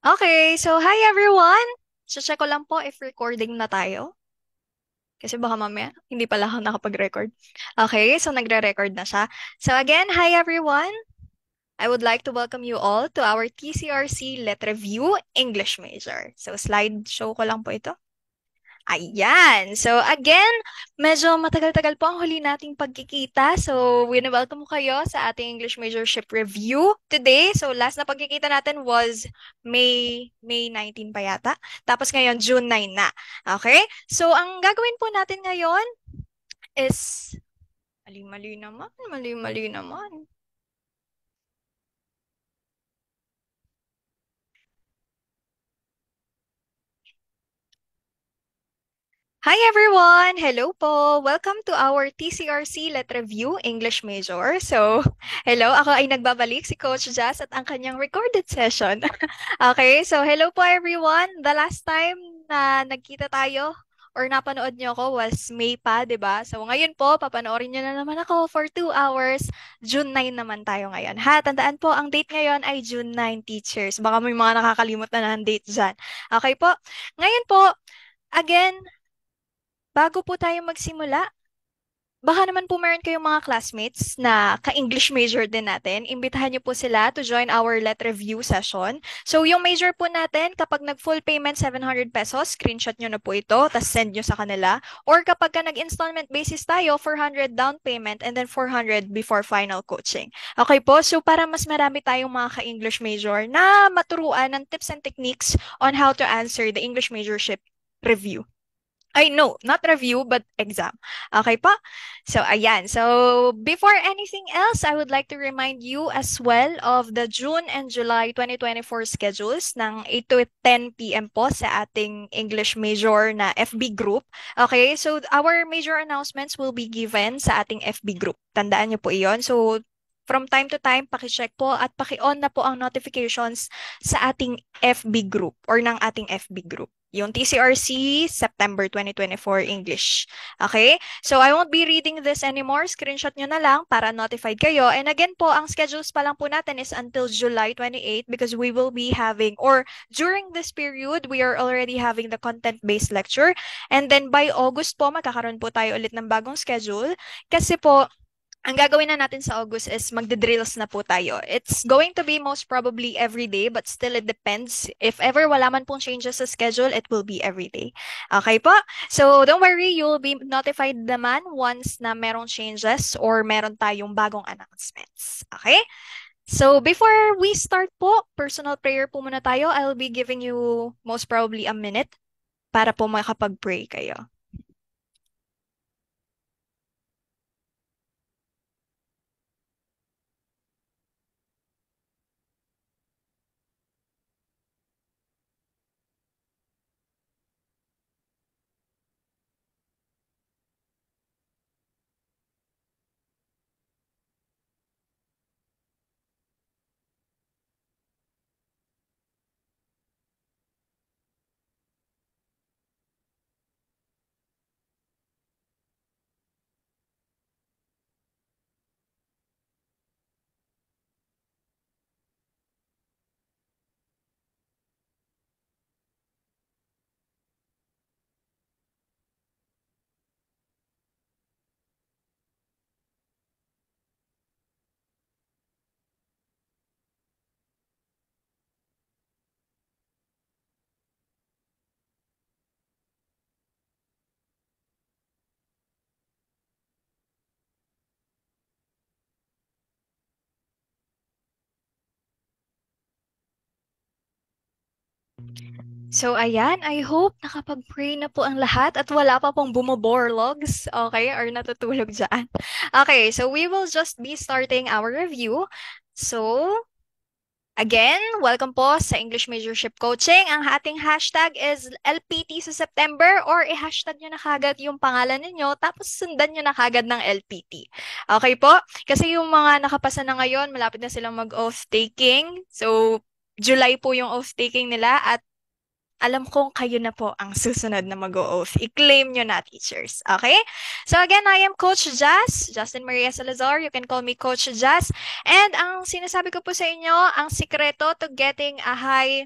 Okay, so hi everyone! So check ko lang po if recording na tayo. Kasi baka mamaya, hindi pala ako nakapag-record. Okay, so nagre-record na siya. So again, hi everyone! I would like to welcome you all to our TCRC Let Review English Major. So slide show ko lang po ito. Ayan. So again, medyo matagal-tagal po ang huli nating pagkikita. So wini-welcome ko kayo sa ating English Majorship Review today. So last na pagkikita natin was May 19 pa yata. Tapos ngayon June 9 na. Okay? So ang gagawin po natin ngayon is mali-mali naman, mali-mali naman. Hi everyone! Hello po! Welcome to our TCRC Let Review English Major. So, hello, ako ay nagbabalik si Coach Jazz at ang kanyang recorded session. Okay, so hello po everyone! The last time na nagkita tayo or napanood niyo ako was May pa, di ba? So ngayon po, papanoorin niyo na naman ako for 2 hours. June 9 naman tayo ngayon. Ha, tandaan po, ang date ngayon ay June 9, teachers. Baka may mga nakakalimot na ng date dyan. Okay po? Ngayon po, again, bago po tayo magsimula, baka naman po meron kayong mga classmates na ka-English major din natin. Imbitahan niyo po sila to join our Let Review session. So, yung major po natin, kapag nag-full payment 700 pesos, screenshot nyo na po ito, tapos send nyo sa kanila. Or kapag ka nag-installment basis tayo, 400 down payment and then 400 before final coaching. Okay po? So, para mas marami tayong mga ka-English major na maturuan ng tips and techniques on how to answer the English majorship review. I know, not review, but exam. Okay pa? So, ayan. So, before anything else, I would like to remind you as well of the June and July 2024 schedules ng 8 to 10 p.m. po sa ating English major na FB group. Okay, so our major announcements will be given sa ating FB group. Tandaan niyo po iyon. So, from time to time, paki-check po at paki-on na po ang notifications sa ating FB group or ng ating FB group. Yung TCRC September 2024 English. Okay? So I won't be reading this anymore. Screenshot nyo na lang para notified kayo. And again po, ang schedules pa lang po natin is until July 28 because we will be having, or during this period, we are already having the content-based lecture. And then by August po, magkakaroon po tayo ulit ng bagong schedule. Kasi po, ang gagawin na natin sa August is magde-drills na po tayo. It's going to be most probably every day, but still it depends. If ever wala man pong changes sa schedule, it will be every day. Okay po? So don't worry, you'll be notified naman once na merong changes or meron tayong bagong announcements. Okay? So before we start po, personal prayer po muna tayo. I'll be giving you most probably a minute para po makapag-pray kayo. So ayan, I hope nakapag-pray na po ang lahat at wala pa pong bumoborlogs, okay, or natutulog dyan. Okay, so we will just be starting our review. So, again, welcome po sa English Majorship Coaching. Ang ating hashtag is LPT sa September or i-hashtag nyo na kagad yung pangalan ninyo tapos sundan nyo na kagad ng LPT. Okay po? Kasi yung mga nakapasa na ngayon, malapit na silang mag-oath taking. So, July po yung oath taking nila at alam kong kayo na po ang susunod na mag-o-oath. I-claim nyo na, teachers. Okay? So again, I am Coach Jazz, Justin Maria Salazar. You can call me Coach Jazz. And ang sinasabi ko po sa inyo, ang sikreto to getting a high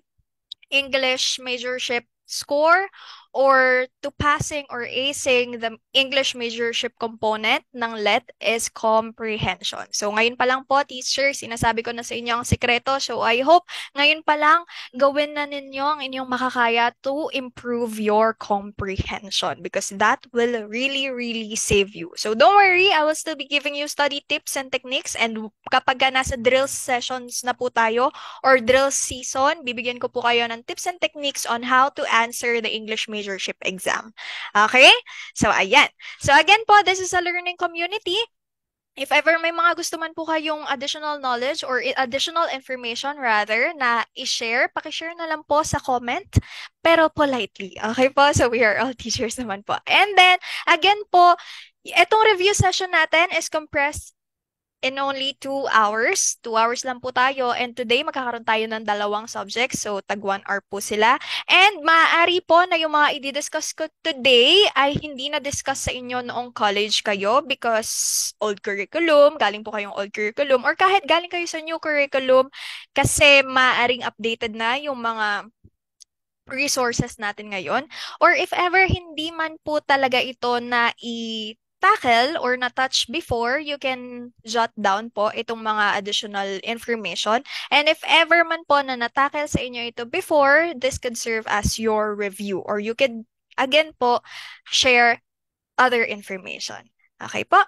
English majorship score or to passing or acing the English majorship component ng LET is comprehension. So ngayon pa lang po, teachers, sinasabi ko na sa inyo ang sikreto. So I hope ngayon pa lang gawin na ninyo ang inyong makakaya to improve your comprehension because that will really, really save you. So don't worry, I will still be giving you study tips and techniques, and kapag nasa drill sessions na po tayo or drill season, bibigyan ko po kayo ng tips and techniques on how to answer the English majorship exam. Okay? So ayan. So again po, this is a learning community. If ever may mga gusto man po kayong additional knowledge or additional information rather na i-share, pakishare na lang po sa comment, pero politely. Okay po? So we are all teachers naman po. And then, again po, itong review session natin is compressed in only 2 hours. 2 hours lang po tayo. And today, magkakaroon tayo ng dalawang subjects. So, tag 1 hour po sila. And maaari po na yung mga i-discuss ko today ay hindi na-discuss sa inyo noong college kayo because old curriculum, galing po kayong old curriculum, or kahit galing kayo sa new curriculum kasi maaaring updated na yung mga resources natin ngayon. Or if ever hindi man po talaga ito na tackle or na-touch before, you can jot down po itong mga additional information. And if ever man po na na-tackle sa inyo ito before, this could serve as your review. Or you could, again po, share other information. Okay po?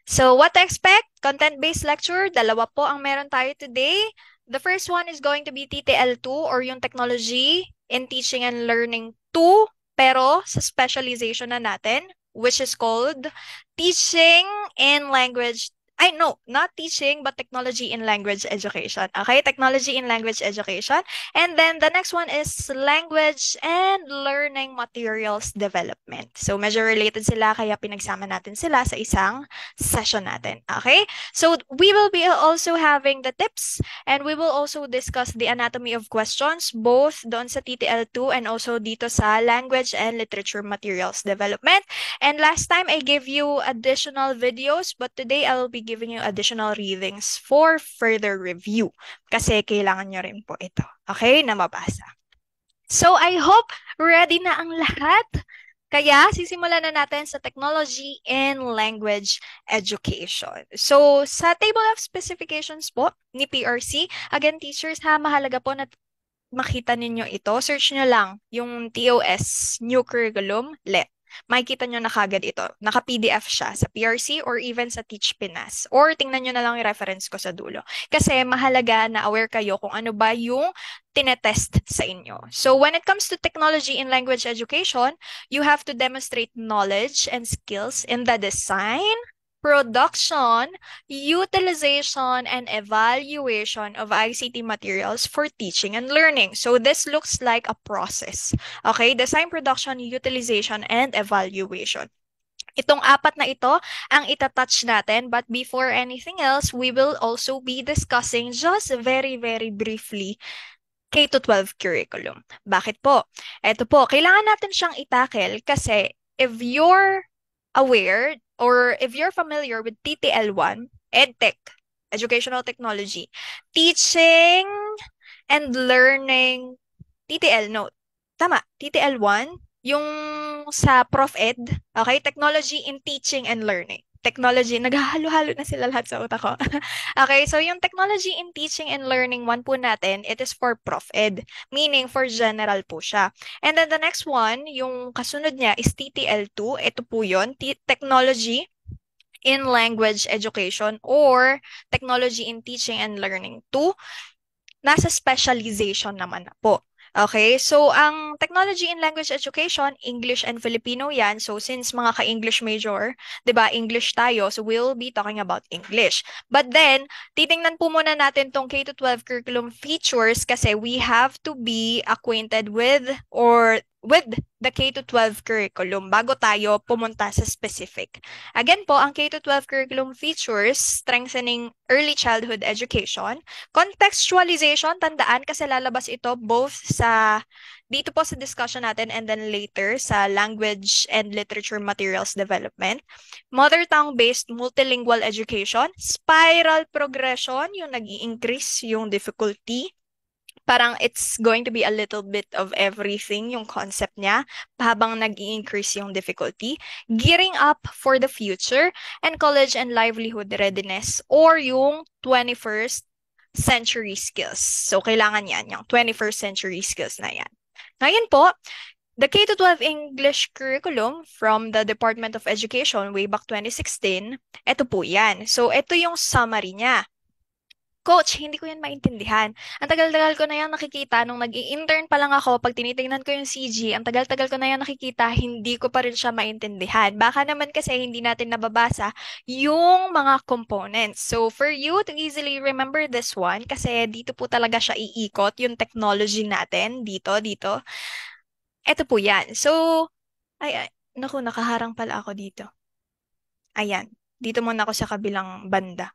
So what to expect? Content-based lecture, dalawa po ang meron tayo today. The first one is going to be TTL2 or yung Technology in Teaching and Learning 2, pero sa specialization na natin, which is called Teaching in Language. No, not teaching, but technology in language education. Okay, technology in language education. And then the next one is language and learning materials development. So medyo related sila, kaya pinagsama natin sila sa isang session natin. Okay, so we will be also having the tips and we will also discuss the anatomy of questions, both doon sa TTL2 and also dito sa language and literature materials development. And last time I gave you additional videos, but today I will be giving you additional readings for further review. Kasi kailangan nyo rin po ito, okay, na mabasa. So I hope ready na ang lahat. Kaya sisimulan na natin sa technology and language education. So sa table of specifications po ni PRC, again teachers ha, mahalaga po na makita ninyo ito. Search nyo lang yung TOS, New Curriculum, LET. Makikita nyo na kagad ito. Naka-PDF siya sa PRC or even sa Teach Pinas. Or tingnan nyo na lang yung reference ko sa dulo. Kasi mahalaga na aware kayo kung ano ba yung tinetest sa inyo. So when it comes to technology in language education, you have to demonstrate knowledge and skills in the design, production, utilization, and evaluation of ICT materials for teaching and learning. So this looks like a process. Okay, design, production, utilization, and evaluation. Itong apat na ito ang itatouch natin, but before anything else, we will also be discussing just very, very briefly K-12 curriculum. Bakit po? Ito po, kailangan natin siyang itackle kasi if you're aware or if you're familiar with TTL1, EdTech, Educational Technology, Teaching and Learning, TTL, no, tama, TTL1, yung sa Prof Ed, okay, Technology in Teaching and Learning. Technology, naghahalo-halo na sila lahat sa utak ko. Okay, so yung Technology in Teaching and Learning 1 po natin, it is for Prof Ed, meaning for general po siya. And then the next one, yung kasunod niya is TTL2, ito po yun, Technology in Language Education or Technology in Teaching and Learning 2, nasa specialization naman na po. Okay, so ang technology in language education, English and Filipino yan. So since mga ka-English major, 'di ba, English tayo, so we'll be talking about English. But then, titingnan po muna natin tong K-12 curriculum features kasi we have to be acquainted with the K-12 curriculum bago tayo pumunta sa specific. Again po, ang K-12 curriculum features, strengthening early childhood education, contextualization, tandaan kasi lalabas ito both dito po sa discussion natin and then later sa language and literature materials development, mother tongue-based multilingual education, spiral progression, yung nag-i-increase yung difficulty, parang it's going to be a little bit of everything yung concept niya habang nag-i-increase yung difficulty. Gearing up for the future and college and livelihood readiness or yung 21st century skills. So, kailangan yan, yung 21st century skills na yan. Ngayon po, the K-12 English curriculum from the Department of Education way back 2016, ito po yan. So, ito yung summary niya. Coach, hindi ko yan maintindihan. Ang tagal-tagal ko na yan nakikita nung nag-i-intern pa lang ako, pag tinitingnan ko yung CG, ang tagal-tagal ko na yan nakikita, hindi ko pa rin siya maintindihan. Baka naman kasi hindi natin nababasa yung mga components. So, for you to easily remember this one, kasi dito po talaga siya iikot, yung technology natin, dito. Ito po yan. So, ay, naku, nakaharang pala ako dito. Ayan. Dito muna ako sa kabilang banda.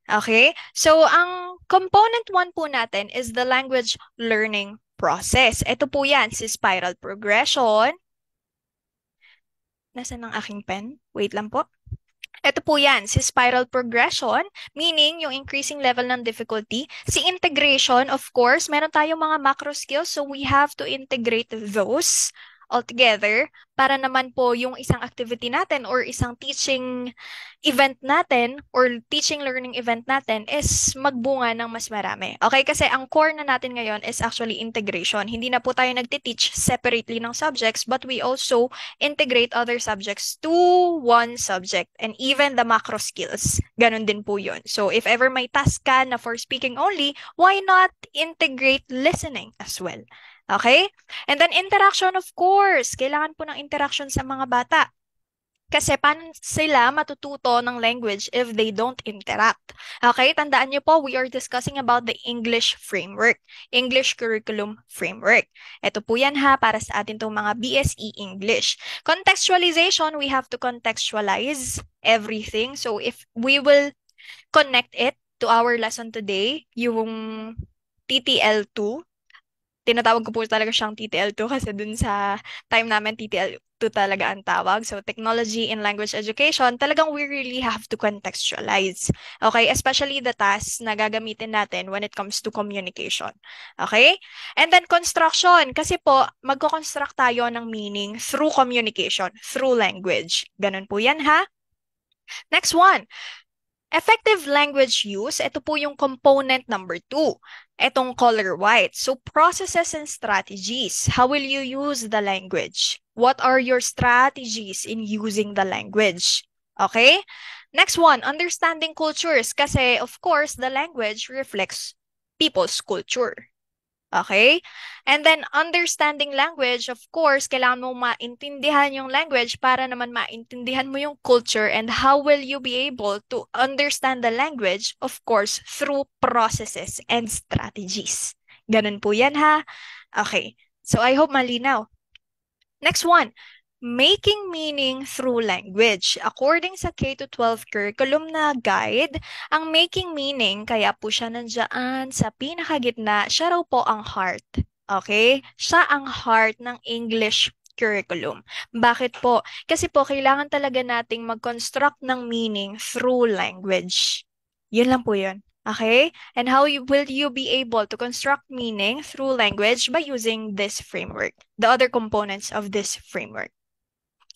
Okay? So, ang component 1 po natin is the language learning process. Ito po yan, si spiral progression. Nasaan ang aking pen? Wait lang po. Ito po yan, si spiral progression, meaning yung increasing level ng difficulty. Si integration, of course, meron tayong mga macro skills, so we have to integrate those altogether para naman po yung isang activity natin or isang teaching event natin or teaching learning event natin is magbunga ng mas marami. Okay? Kasi ang core na natin ngayon is actually integration. Hindi na po tayo nagtiteach separately ng subjects, but we also integrate other subjects to one subject and even the macro skills. Ganun din po yun. So if ever may task ka na for speaking only, why not integrate listening as well? Okay? And then interaction, of course. Kailangan po ng interaction sa mga bata. Kasi paano sila matututo ng language if they don't interact? Okay, tandaan niyo po, we are discussing about the English framework, English curriculum framework. Ito po yan ha, para sa atin itong mga BSE English. Contextualization, we have to contextualize everything. So if we will connect it to our lesson today, yung TTL2, tinatawag ko po talaga siyang TTL2 kasi dun sa time namin TTL2 talaga ang tawag. So, technology in language education, talagang we really have to contextualize. Okay? Especially the tasks na gagamitin natin when it comes to communication. Okay? And then construction, kasi po, magko-construct tayo ng meaning through communication, through language. Ganun po yan ha? Next one. Effective language use, ito po yung component number 2. Itong color white. So, processes and strategies. How will you use the language? What are your strategies in using the language? Okay? Next one, understanding cultures. Kasi, of course, the language reflects people's culture. Okay? And then, understanding language, of course, kailangan mo maintindihan yung language para naman maintindihan mo yung culture and how will you be able to understand the language, of course, through processes and strategies. Ganun po yan ha? Okay. So, I hope malinaw. Next one. Making meaning through language. According sa K-12 curriculum na guide, ang making meaning, kaya po siya nandiyan sa pinakagitna, siya raw po ang heart. Okay? Siya ang heart ng English curriculum. Bakit po? Kasi po, kailangan talaga nating mag-construct ng meaning through language. Yun lang po yun. Okay? And will you be able to construct meaning through language by using this framework, the other components of this framework?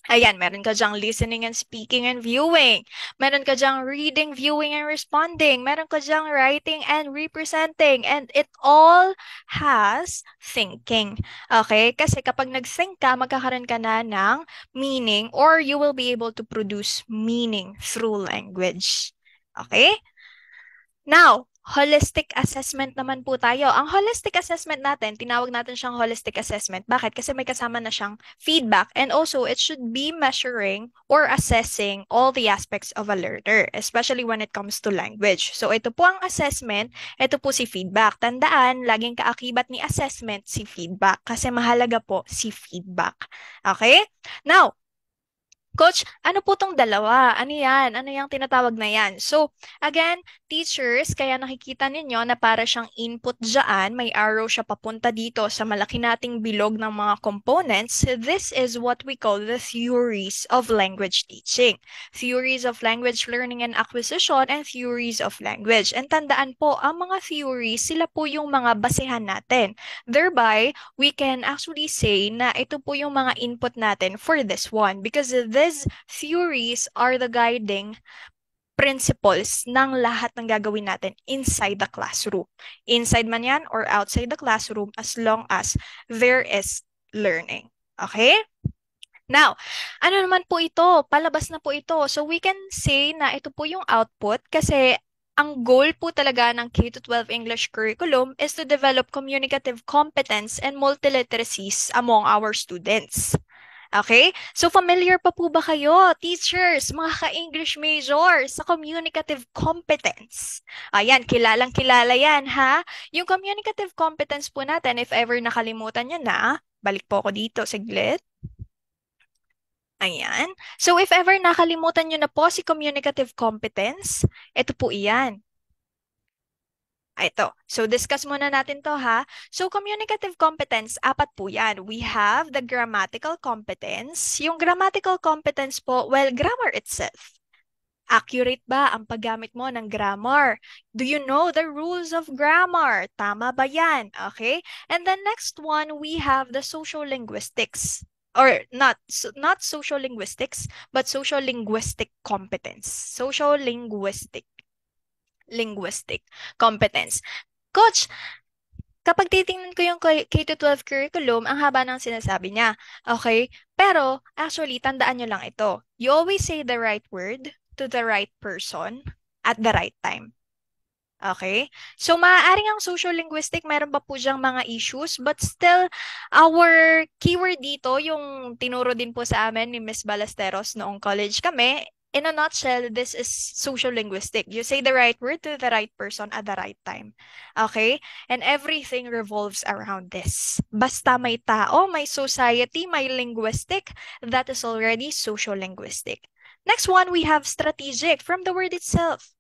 Ayan, meron ka dyang listening and speaking and viewing. Meron ka dyang reading, viewing, and responding. Meron ka dyang writing and representing. And it all has thinking. Okay? Kasi kapag nag-think ka, magkakaroon ka na ng meaning or you will be able to produce meaning through language. Okay? Now, holistic assessment naman po tayo. Ang holistic assessment natin, tinawag natin siyang holistic assessment. Bakit? Kasi may kasama na siyang feedback and also it should be measuring or assessing all the aspects of a learner, especially when it comes to language. So ito po ang assessment, ito po si feedback. Tandaan, laging kaakibat ni assessment si feedback kasi mahalaga po si feedback. Okay? Now, Coach, ano po tong dalawa? Ano yan? Ano yung tinatawag na yan? So, again, teachers, kaya nakikita ninyo na para siyang input dyan, may arrow siya papunta dito sa malaki nating bilog ng mga components. This is what we call the theories of language teaching. Theories of language learning and acquisition and theories of language. And tandaan po, ang mga theories, sila po yung mga basehan natin. Thereby, we can actually say na ito po yung mga input natin for this one because these theories are the guiding principles ng lahat ng gagawin natin inside the classroom. Inside man yan or outside the classroom as long as there is learning. Okay? Now, ano naman po ito? Palabas na po ito. So we can say na ito po yung output kasi ang goal po talaga ng K-12 English curriculum is to develop communicative competence and multiliteracies among our students. Okay? So familiar pa po ba kayo, teachers, mga ka-English majors, sa communicative competence? Ayan, kilalang-kilala yan, ha? Yung communicative competence po natin, if ever nakalimutan nyo na, balik po ako dito, saglit. Ayan. So if ever nakalimutan nyo na po si communicative competence, ito po iyan. Ito. So discuss muna natin to ha. So communicative competence, apat po yan. We have the grammatical competence. Yung grammatical competence po, well, grammar itself. Accurate ba ang paggamit mo ng grammar? Do you know the rules of grammar? Tama ba yan? Okay? And the next one, we have the social linguistics. Or not social linguistics, but social linguistic competence. Social linguistic competence. Coach, kapag titingnan ko yung K-12 curriculum, ang haba ng sinasabi niya. Okay? Pero, actually, tandaan nyo lang ito. You always say the right word to the right person at the right time. Okay? So, maaaring ang social linguistic, meron pa po diyang mga issues, but still, our keyword dito, yung tinuro din po sa amin ni Miss Ballesteros noong college kami, in a nutshell, this is social linguistic. You say the right word to the right person at the right time. Okay? And everything revolves around this. Basta may tao, may society, may linguistic, that is already social linguistic. Next one, we have strategic from the word itself.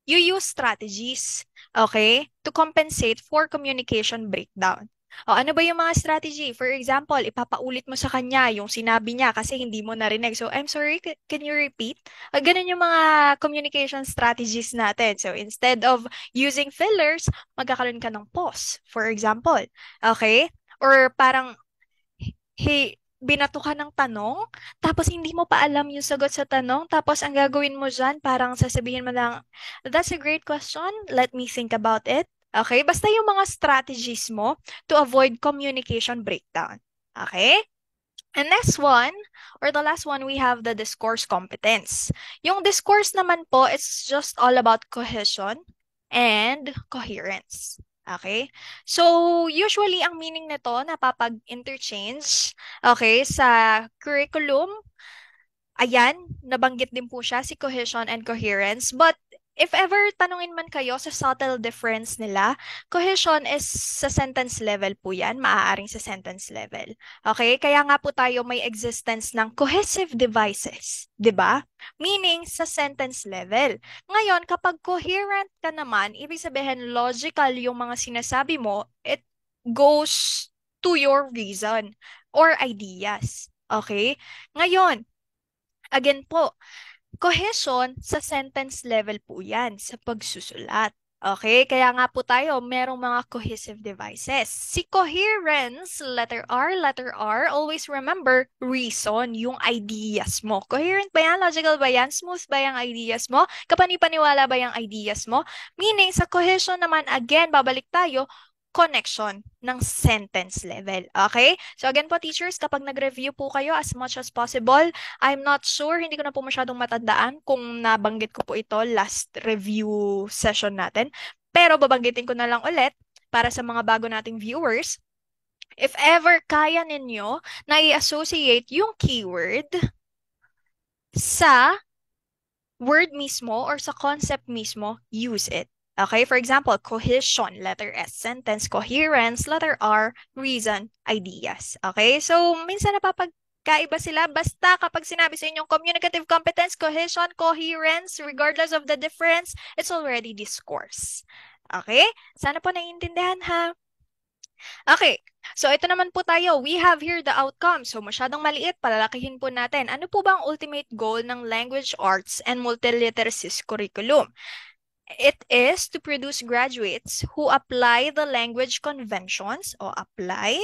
You use strategies, okay, to compensate for communication breakdown. O, ano ba yung mga strategy? For example, ipapaulit mo sa kanya yung sinabi niya kasi hindi mo narinig. So, I'm sorry, can you repeat? Ganun yung mga communication strategies natin. So, instead of using fillers, magkakaroon ka ng pause, for example. Okay? Or parang binato ka ng tanong, tapos hindi mo pa alam yung sagot sa tanong, tapos ang gagawin mo dyan, parang sasabihin mo lang, that's a great question, let me think about it. Okay? Basta yung mga strategies mo to avoid communication breakdown. Okay? And next one, or the last one, we have the discourse competence. Yung discourse naman po, it's just all about cohesion and coherence. Okay? So, usually, ang meaning nito, napapag-interchange, okay, sa curriculum. Ayan, nabanggit din po siya, si cohesion and coherence. But, if ever tanungin man kayo sa subtle difference nila, cohesion is sa sentence level po yan, maaaring sa sentence level. Okay? Kaya nga po tayo may existence ng cohesive devices, 'di ba? Meaning sa sentence level. Ngayon, kapag coherent ka naman, ibig sabihin logical yung mga sinasabi mo, it goes to your reason or ideas. Okay? Ngayon, again po, cohesion sa sentence level po yan, sa pagsusulat. Okay, kaya nga po tayo, merong mga cohesive devices. Si coherence, letter R, always remember, reason, yung ideas mo. Coherent ba yan? Logical ba yan? Smooth ba yung ideas mo? Kapani-paniwala ba yung ideas mo? Meaning, sa cohesion naman, again, babalik tayo, connection ng sentence level. Okay? So again po teachers, kapag nag-review po kayo as much as possible, I'm not sure, hindi ko na po masyadong matandaan kung nabanggit ko po ito last review session natin. Pero babanggitin ko na lang ulit para sa mga bago nating viewers. If ever kaya ninyo na i-associate yung keyword sa word mismo or sa concept mismo, use it. Okay, for example, cohesion, letter S, sentence, coherence, letter R, reason, ideas. Okay, so minsan Kaiba sila basta kapag sinabi sa inyong communicative competence, cohesion, coherence, regardless of the difference, it's already discourse. Okay? Sana po naiintindihan ha. Okay. So ito naman po tayo. We have here the outcome. So masyadong maliit, palalakihin po natin. Ano po ba ang ultimate goal ng language arts and multiliteracies curriculum? It is to produce graduates who apply the language conventions or apply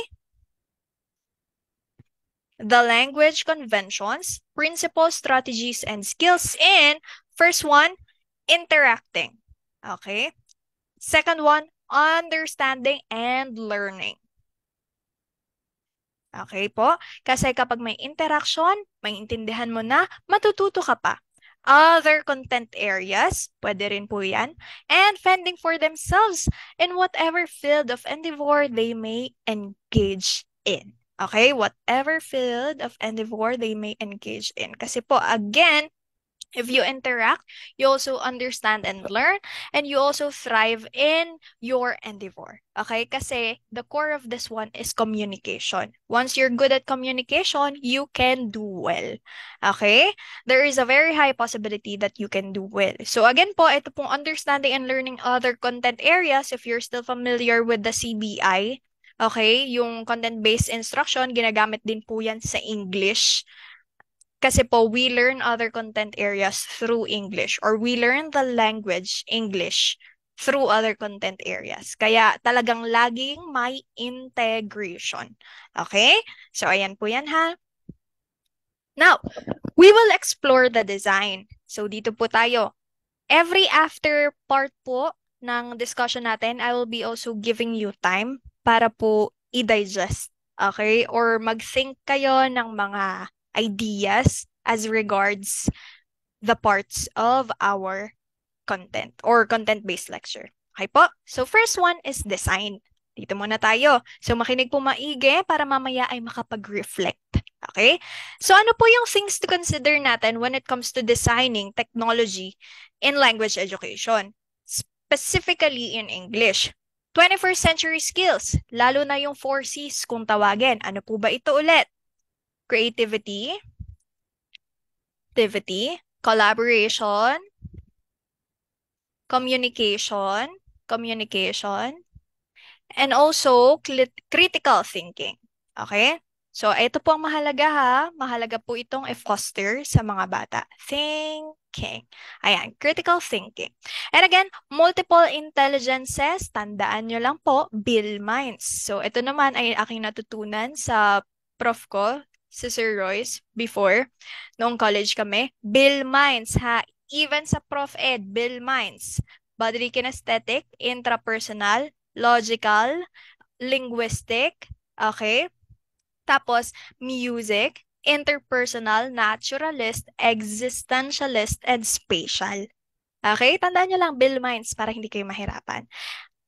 the language conventions, principles, strategies, and skills in first one, interacting. Okay? Second one, understanding and learning. Okay po? Kasi kapag may interaction, maintindihan mo na, matututo ka pa. Other content areas, pwede rin po yan, and fending for themselves in whatever field of endeavor they may engage in. Okay? Whatever field of endeavor they may engage in. Kasi po, again, if you interact, you also understand and learn, and you also thrive in your endeavor. Okay? Kasi the core of this one is communication. Once you're good at communication, you can do well. Okay? There is a very high possibility that you can do well. So again po, ito pong understanding and learning other content areas, if you're still familiar with the CBI, okay, yung content-based instruction, ginagamit din po yan sa English. Kasi po, we learn other content areas through English or we learn the language English through other content areas. Kaya talagang laging may integration. Okay? So, ayan po yan ha. Now, we will explore the design. So, dito po tayo. Every after part po ng discussion natin, I will be also giving you time para po i-digest. Okay? Or mag-think kayo ng mga ideas as regards the parts of our content or content-based lecture. Okay po? So first one is design. Dito muna tayo. So makinig po maigi para mamaya ay makapag-reflect. Okay? So ano po yung things to consider natin when it comes to designing technology in language education? Specifically in English. 21st century skills, lalo na yung 4 C's kung tawagin. Ano po ba ito ulit? Creativity, activity, collaboration, communication, and also critical thinking. Okay? So, ito po ang mahalaga ha. Mahalaga po itong i-foster sa mga bata. Thinking. Ayan, critical thinking. And again, multiple intelligences, tandaan nyo lang po, Bill Mines. So, ito naman ay aking natutunan sa prof ko, si Sir Royce, before, noong college kami. Bill Mines ha. Even sa Prof Ed, Bill Mines. Bodily kinesthetic, intrapersonal, logical, linguistic, okay? Tapos, music, interpersonal, naturalist, existentialist, and spatial. Okay? Tandaan nyo lang, Bill Mines para hindi kayo mahirapan.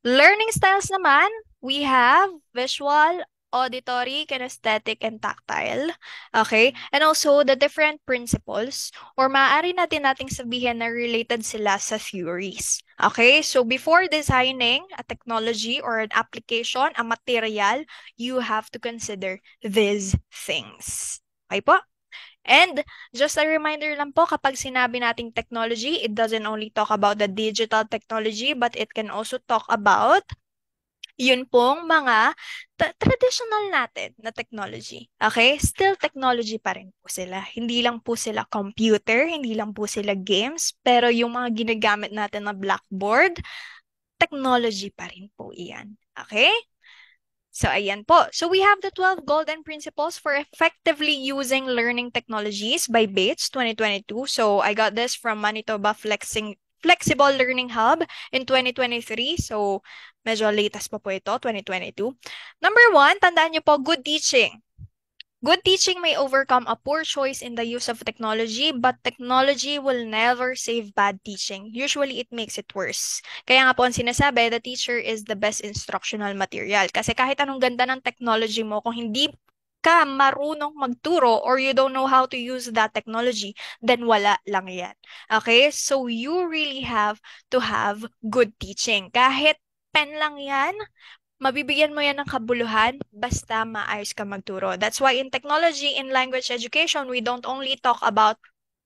Learning styles naman, we have visual, auditory, kinesthetic, and tactile. Okay? And also, the different principles, or maaari nating sabihin na related sila sa theories. Okay? So, before designing a technology or an application, a material, you have to consider these things. Okay po? And just a reminder lang po, kapag sinabi nating technology, it doesn't only talk about the digital technology, but it can also talk about yun pong mga traditional natin na technology. Okay? Still technology pa rin po sila. Hindi lang po sila computer, hindi lang po sila games, pero yung mga ginagamit natin na blackboard, technology pa rin po iyan. Okay? So, ayan po. So, we have the 12 golden principles for effectively using learning technologies by Bates 2022. So, I got this from Manitoba Flexible Learning Hub in 2023. So, medyo latest pa po ito, 2022. Number 1, tandaan niyo po, good teaching. Good teaching may overcome a poor choice in the use of technology, but technology will never save bad teaching. Usually, it makes it worse. Kaya nga po ang sinasabi, the teacher is the best instructional material. Kasi kahit anong ganda ng technology mo, kung hindi ka marunong magturo or you don't know how to use that technology, then wala lang yan. Okay? So, you really have to have good teaching. Kahit pen lang yan, mabibigyan mo yan ng kabuluhan basta maayos ka magturo. That's why in technology, in language education, we don't only talk about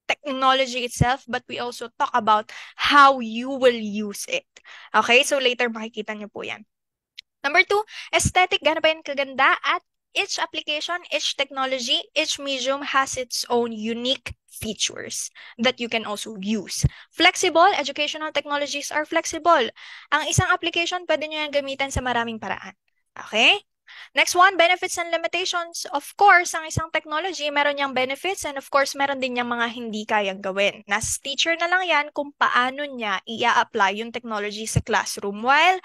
technology itself, but we also talk about how you will use it. Okay? So later makikita niyo po yan. Number two, aesthetic. Gaano ba yan kaganda? At each application, each technology, each medium has its own unique features that you can also use. Flexible, educational technologies are flexible. Ang isang application, pwede nyo yan gamitan sa maraming paraan. Okay? Next one, benefits and limitations. Of course, ang isang technology, meron niyang benefits and of course, meron din niyang mga hindi kayang gawin. Nas teacher na lang yan kung paano niya i-apply yung technology sa classroom while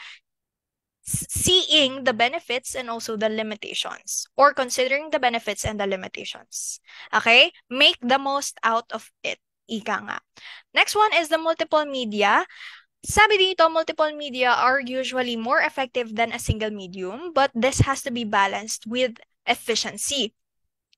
seeing the benefits and also the limitations or considering the benefits and the limitations. Okay? Make the most out of it. Ika nga. Next one is the multiple media. Sabi dito, multiple media are usually more effective than a single medium, but this has to be balanced with efficiency.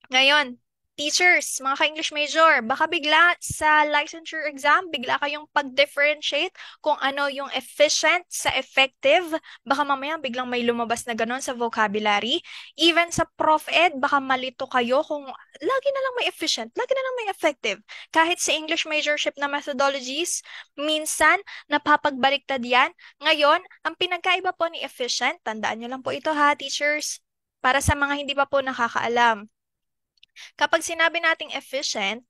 Ngayon, teachers, mga ka-English major, baka bigla sa licensure exam, bigla kayong pag-differentiate kung ano yung efficient sa effective. Baka mamaya biglang may lumabas na ganon sa vocabulary. Even sa Prof Ed, baka malito kayo kung lagi na lang may efficient, lagi na lang may effective. Kahit sa English majorship na methodologies, minsan napapagbaliktad yan. Ngayon, ang pinagkaiba po ni efficient, tandaan nyo lang po ito ha, teachers, para sa mga hindi pa po nakakaalam. Kapag sinabi nating efficient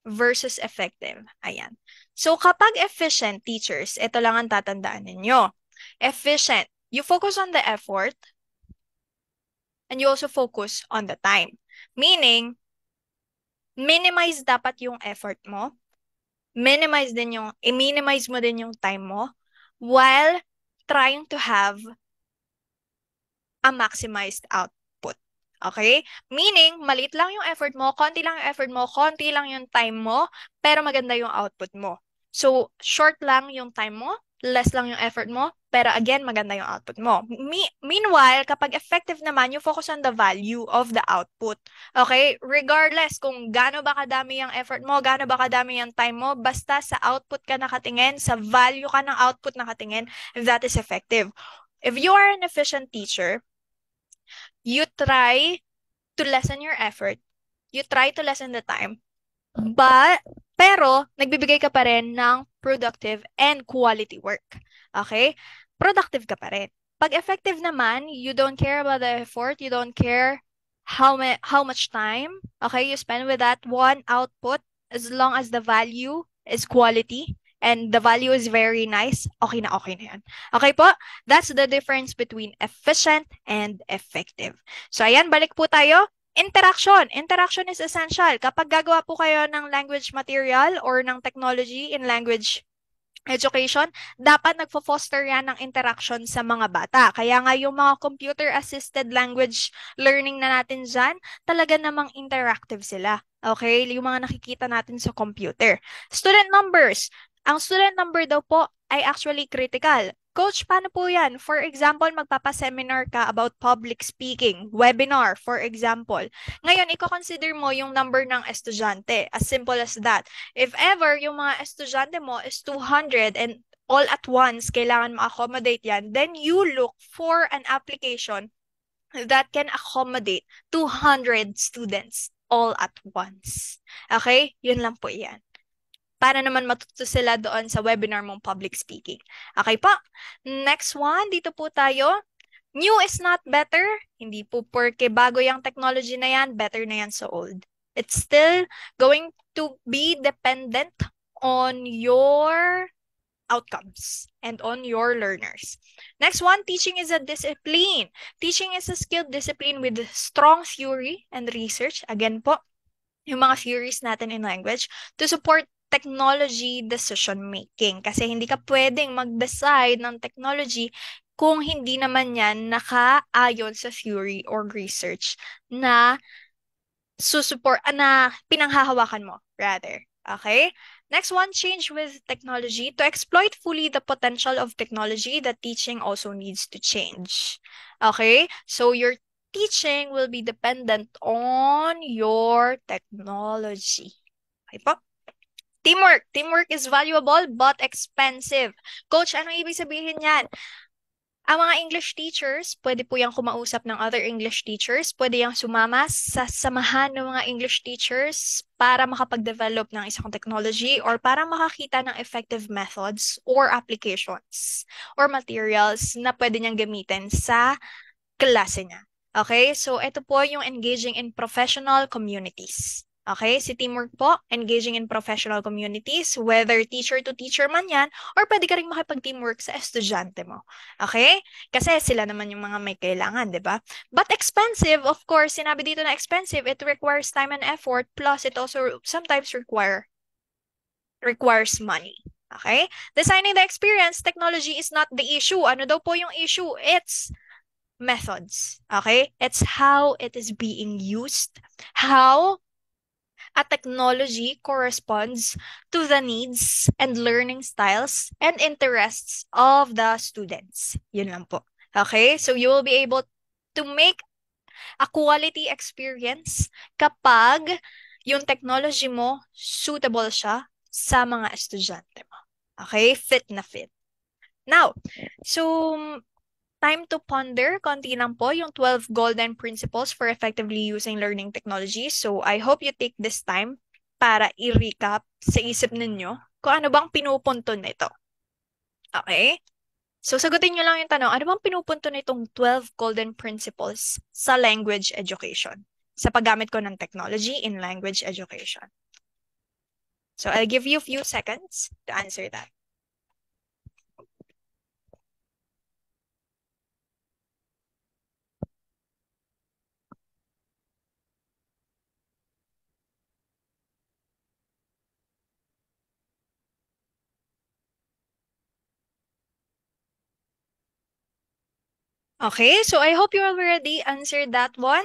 versus effective, ayan. So kapag efficient, teachers, ito lang ang tatandaan ninyo. Efficient, you focus on the effort and you also focus on the time. Meaning, minimize dapat yung effort mo, i-minimize mo din yung time mo while trying to have a maximized output. Okay? Meaning, maliit lang yung effort mo, konti lang yung effort mo, konti lang yung time mo, pero maganda yung output mo. So, short lang yung time mo, less lang yung effort mo, pero again, maganda yung output mo. Meanwhile, kapag effective naman, you focus on the value of the output. Okay? Regardless kung gaano ba kadami yung effort mo, gaano ba kadami yung time mo, basta sa output ka nakatingin, sa value ka ng output nakatingin, that is effective. If you are an efficient teacher, you try to lessen your effort, you try to lessen the time, pero nagbibigay ka pa rin ng productive and quality work. Okay? Productive ka pa rin. Pag effective naman, you don't care about the effort, you don't care how much time, okay, you spend with that one output, as long as the value is quality and the value is very nice, okay na yan. Okay po? That's the difference between efficient and effective. So ayan, balik po tayo. Interaction. Interaction is essential. Kapag gagawa po kayo ng language material or ng technology in language education, dapat nagfo-foster yan ng interaction sa mga bata. Kaya nga yung mga computer-assisted language learning na natin dyan, talaga namang interactive sila. Okay? Yung mga nakikita natin sa computer. Student numbers. Ang student number daw po ay actually critical. Coach, paano po yan? For example, magpapaseminar ka about public speaking, webinar, for example. Ngayon, i-consider mo yung number ng estudyante. As simple as that. If ever yung mga estudyante mo is 200 and all at once, kailangan ma-accommodate yan, then you look for an application that can accommodate 200 students all at once. Okay? Yun lang po yan. Para naman matuto sila doon sa webinar mong public speaking. Okay po? Next one, dito po tayo. New is not better. Hindi po porque bago yung technology na yan, better na yan sa old. It's still going to be dependent on your outcomes and on your learners. Next one, teaching is a discipline. Teaching is a skilled discipline with strong theory and research. Again po, yung mga theories natin in language to support technology decision making. Kasi hindi ka pwedeng mag-decide ng technology kung hindi naman yan nakaayon sa theory or research na na pinanghahawakan mo, rather. Okay? Next one, change with technology. To exploit fully the potential of technology, the teaching also needs to change. Okay? So your teaching will be dependent on your technology. Okay po? Teamwork. Teamwork is valuable but expensive. Coach, anong ibig sabihin yan? Ang mga English teachers, pwede po yung kumausap ng other English teachers, pwede yung sumama sa samahan ng mga English teachers para makapag-develop ng isang technology or para makakita ng effective methods or applications or materials na pwede niyang gamitin sa klase niya. Okay? So, ito po yung engaging in professional communities. Okay? Si teamwork po, engaging in professional communities, whether teacher to teacher man yan, or pwede ka rin makipag-teamwork sa estudyante mo. Okay? Kasi sila naman yung mga may kailangan, di ba? But expensive, of course, sinabi dito na expensive, it requires time and effort, plus it also sometimes requires money. Okay? Designing the experience, technology is not the issue. Ano daw po yung issue? It's methods. Okay? It's how it is being used, how a technology corresponds to the needs and learning styles and interests of the students. Yun lang po. Okay? So you will be able to make a quality experience kapag yung technology mo suitable siya sa mga estudyante mo. Okay? Fit na fit. Now, so time to ponder, konti lang po, yung 12 golden principles for effectively using learning technologies. So, I hope you take this time para i-recap sa isip ninyo kung ano bang pinupunto nito. Okay? So, sagutin nyo lang yung tanong, ano bang pinupunto nitong 12 golden principles sa language education? Sa paggamit ko ng technology in language education. So, I'll give you a few seconds to answer that. Okay, so I hope you already answered that one.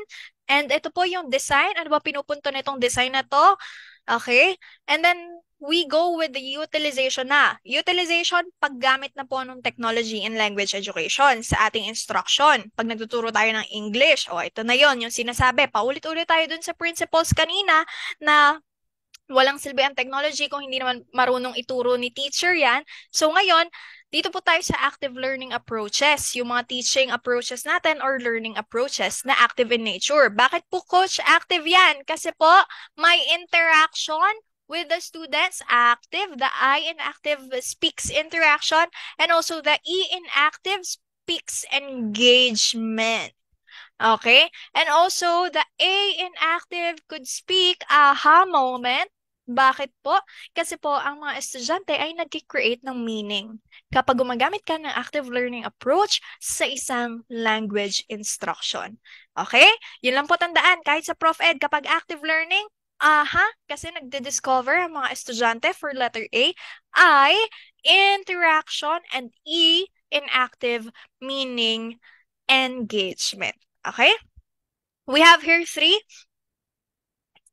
And ito po yung design. Ano ba pinupunto nitong design na to? Okay, and then we go with the utilization na. Utilization, paggamit na po ng technology in language education sa ating instruction. Pag nagtuturo tayo ng English, ito na yon yung sinasabi. Paulit-ulit tayo dun sa principles kanina na walang silbi ang technology kung hindi naman marunong ituro ni teacher yan. So ngayon, dito po tayo sa active learning approaches, yung mga teaching approaches natin or learning approaches na active in nature. Bakit po coach active yan? Kasi po may interaction with the students, active. The I in active speaks interaction and also the E in active speaks engagement. Okay? And also, the A in active could speak aha moment. Bakit po? Kasi po, ang mga estudyante ay nag-create ng meaning kapag gumagamit ka ng active learning approach sa isang language instruction. Okay? Yun lang po tandaan. Kahit sa Prof Ed, kapag active learning, aha, kasi nagde-discover ang mga estudyante for letter A, I, interaction, and E, in active, meaning engagement. Okay? We have here 3.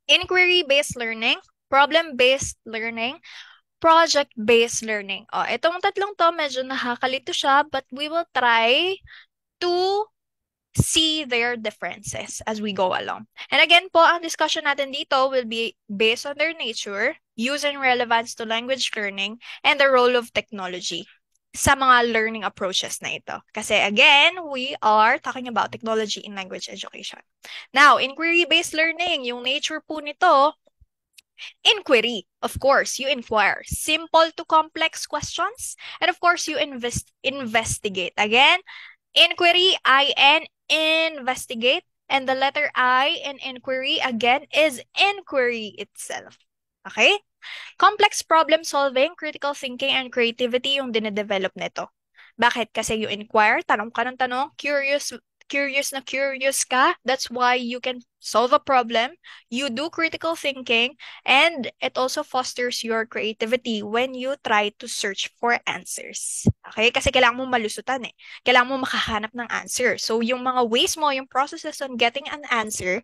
Inquiry-based learning, problem-based learning, project-based learning. Itong tatlong to, medyo nakakalito siya, but we will try to see their differences as we go along. And again po, ang discussion natin dito will be based on their nature, use and relevance to language learning, and the role of technology sa mga learning approaches na ito. Kasi again, we are talking about technology in language education. Now, inquiry-based learning, yung nature po nito, inquiry. Of course, you inquire. Simple to complex questions. And of course, you investigate. Again, inquiry, I-N, investigate. And the letter I in inquiry, again, is inquiry itself. Okay? Complex problem solving, critical thinking, and creativity yung dinedevelop nito. Bakit? Kasi you inquire, tanong ka ng tanong, curious na curious ka. That's why you can solve a problem. You do critical thinking, and it also fosters your creativity when you try to search for answers. Okay? Kasi kailangan mo malusutan eh. Kailangan mo makahanap ng answer. So, yung mga ways mo, yung processes on getting an answer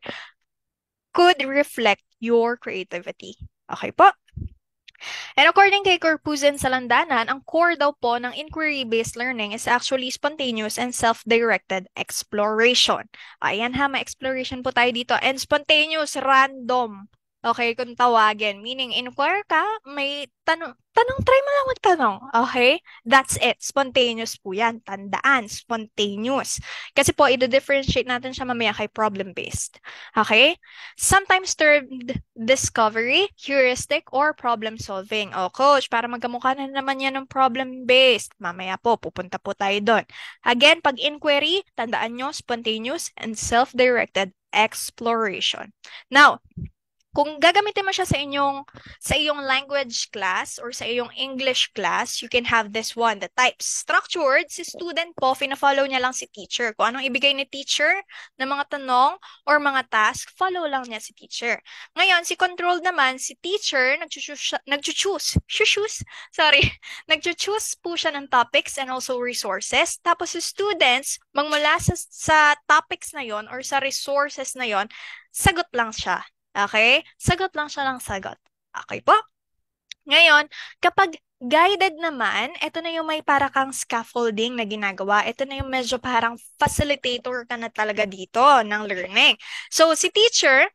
could reflect your creativity. Okay po? And according kay Corpuzan sa Landanan, ang core daw po ng inquiry-based learning is actually spontaneous and self-directed exploration. Ayan ha, may exploration po tayo dito. And spontaneous, random. Okay, kung tawagin. Meaning, inquire ka, may tanong, try mo lang magtanong. Okay? That's it. Spontaneous po yan. Tandaan, spontaneous. Kasi po, i-differentiate natin siya mamaya kay problem-based. Okay? Sometimes termed discovery, heuristic, or problem-solving. O, coach, para magkamukha na naman yan ng problem-based. Mamaya po, pupunta po tayo doon. Again, pag inquiry, tandaan nyo, spontaneous and self-directed exploration. Now, kung gagamitin mo siya sa iyong language class or sa iyong English class, you can have this one, the types. Structured, si student po, fina-follow niya lang si teacher. Kung anong ibigay ni teacher na mga tanong or mga task, follow lang niya si teacher. Ngayon, si controlled naman, si teacher, sorry, nagcho-choose po siya ng topics and also resources. Tapos si students, magmula sa topics na yon or sa resources na yon, sagot lang siya. Okay? Sagot lang siya ng sagot. Okay po? Ngayon, kapag guided naman, ito na yung may para kang scaffolding na ginagawa. Ito na yung medyo parang facilitator ka na talaga dito ng learning. So, si teacher,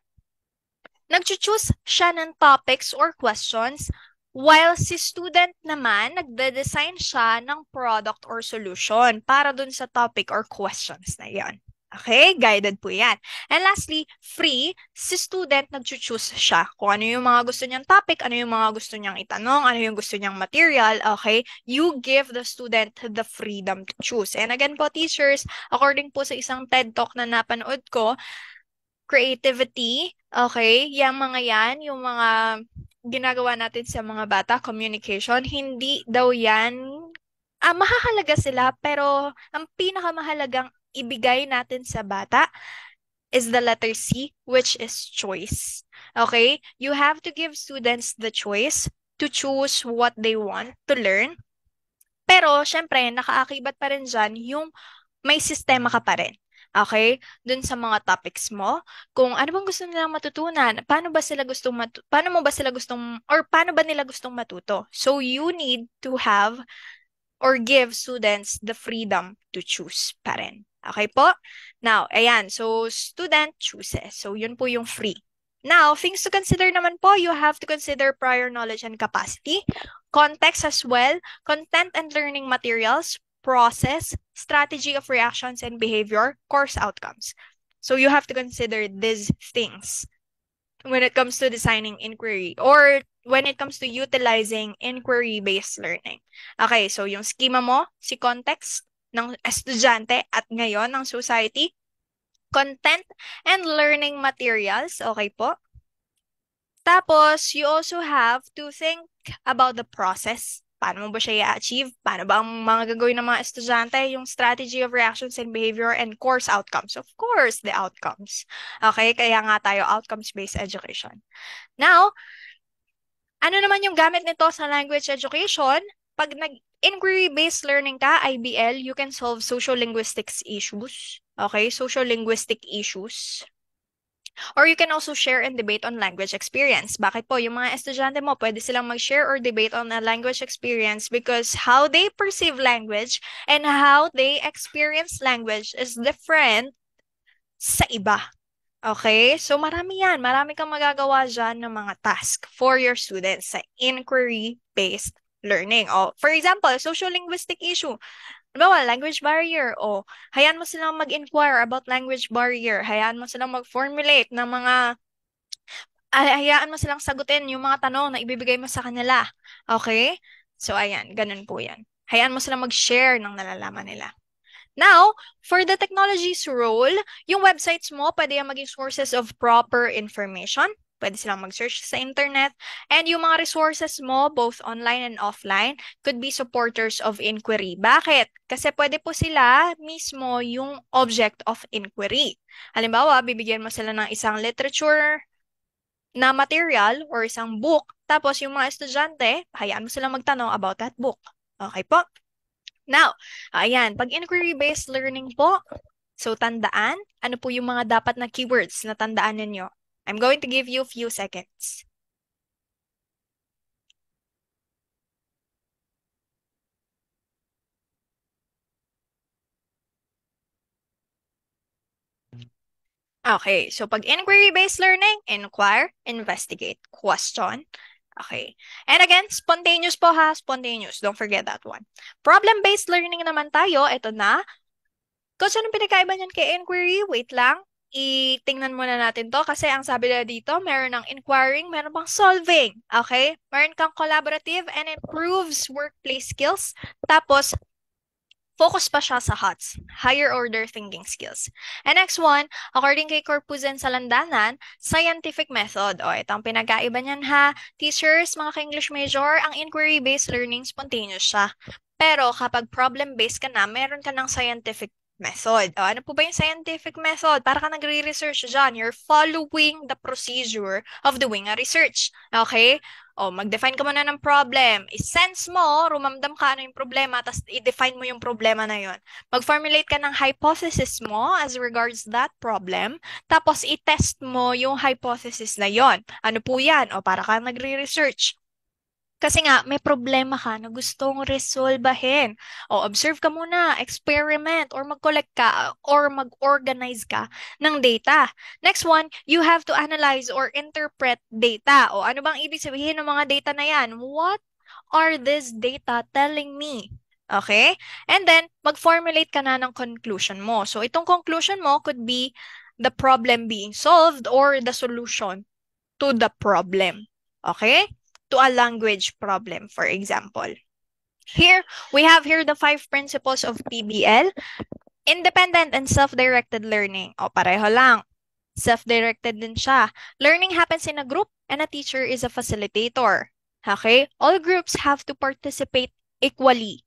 nag-choose siya ng topics or questions, while si student naman, nagde-design siya ng product or solution para dun sa topic or questions na yan. Okay? Guided po yan. And lastly, free, si student nag-choose siya kung ano yung mga gusto niyang topic, ano yung mga gusto niyang itanong, ano yung gusto niyang material, okay? You give the student the freedom to choose. And again po, teachers, according po sa isang TED Talk na napanood ko, creativity, okay? Yung mga yan, yung mga ginagawa natin sa mga bata, communication, hindi daw yan, mahahalaga sila, pero ang pinakamahalagang ibigay natin sa bata is the letter C, which is choice. Okay? You have to give students the choice to choose what they want to learn. Pero, syempre, nakaakibat pa rin dyan yung may sistema ka pa rin. Okay? Dun sa mga topics mo, kung ano bang gusto nilang matutunan, paano mo ba sila gustong, or paano ba nila gustong matuto? So, you need to have or give students the freedom to choose pa rin. Okay po? Now, ayan. So, student chooses. So, yun po yung free. Now, things to consider naman po, you have to consider prior knowledge and capacity, context as well, content and learning materials, process, strategy of reactions and behavior, course outcomes. So, you have to consider these things when it comes to designing inquiry or when it comes to utilizing inquiry-based learning. Okay, so yung schema mo, si context ng estudyante at ngayon ng society, content and learning materials, okay po? Tapos, you also have to think about the process. Paano mo ba siya i-achieve? Paano ba ang mga gagawin ng mga estudyante? Yung strategy of reactions and behavior and course outcomes. Of course, the outcomes. Okay, kaya nga tayo outcomes-based education. Now, ano naman yung gamit nito sa language education? Pag nag-inquiry-based learning ka, IBL, you can solve social linguistics issues. Okay, social linguistic issues. Or you can also share and debate on language experience. Bakit po? Yung mga estudyante mo, pwede silang mag-share or debate on a language experience because how they perceive language and how they experience language is different sa iba. Okay? So, marami yan. Marami kang magagawa dyan ng mga task for your students sa inquiry-based learning. O, for example, social-linguistic issue. Halimbawa, language barrier. O, hayaan mo silang mag-inquire about language barrier. Hayaan mo silang mag-formulate ng mga hayaan mo silang sagutin yung mga tanong na ibibigay mo sa kanila. Okay? So, ayan. Ganun po yan. Hayaan mo silang mag-share ng nalalaman nila. Now, for the technology's role, yung websites mo, pwede yung maging sources of proper information. Pwede silang mag-search sa internet. And yung mga resources mo, both online and offline, could be supporters of inquiry. Bakit? Kasi pwede po sila mismo yung object of inquiry. Halimbawa, bibigyan mo sila ng isang literature na material or isang book. Tapos yung mga estudyante, hayaan mo silang magtanong about that book. Okay po? Now, ayan, pag inquiry-based learning po, so tandaan, ano po yung mga dapat na keywords na tandaan ninyo? I'm going to give you a few seconds. Okay, so pag inquiry-based learning, inquire, investigate, question. Okay. And again, spontaneous po ha, spontaneous. Don't forget that one. Problem-based learning naman tayo, ito na. Coach, anong pinagkaiba niyan kay inquiry? Wait lang. Itingnan muna natin to kasi ang sabi na dito, meron ng inquiring, meron pang solving. Okay? Meron kang collaborative and improves workplace skills. Tapos, focus pa siya sa HOTS, higher order thinking skills. And next one, according kay Corpuzan Salandanan, scientific method. O, ito ang pinagkaiba niyan ha. Teachers, mga ka-English major, ang inquiry-based learning, spontaneous siya. Pero kapag problem-based ka na, meron ka ng scientific method. O, ano po ba yung scientific method? Para ka nagre-research dyan. You're following the procedure of doing a research. Okay? O, mag-define ka muna ng problem. I-sense mo, rumamdam ka ano yung problema, tapos i-define mo yung problema na yon. Mag-formulate ka ng hypothesis mo as regards that problem, tapos i-test mo yung hypothesis na yon. Ano po yan? O, para ka nagre-research. Kasi nga, may problema ka na gustong resolbahin. O, observe ka muna, experiment, or mag-collect ka, or mag-organize ka ng data. Next one, you have to analyze or interpret data. O, ano bang ibig sabihin ng mga data na yan? What are these data telling me? Okay? And then, mag-formulate ka na ng conclusion mo. So, itong conclusion mo could be the problem being solved or the solution to the problem. Okay? To a language problem, for example. Here, we have here the 5 principles of PBL. Independent and self-directed learning. O, pareho lang. Self-directed din siya. Learning happens in a group and a teacher is a facilitator. Okay? All groups have to participate equally.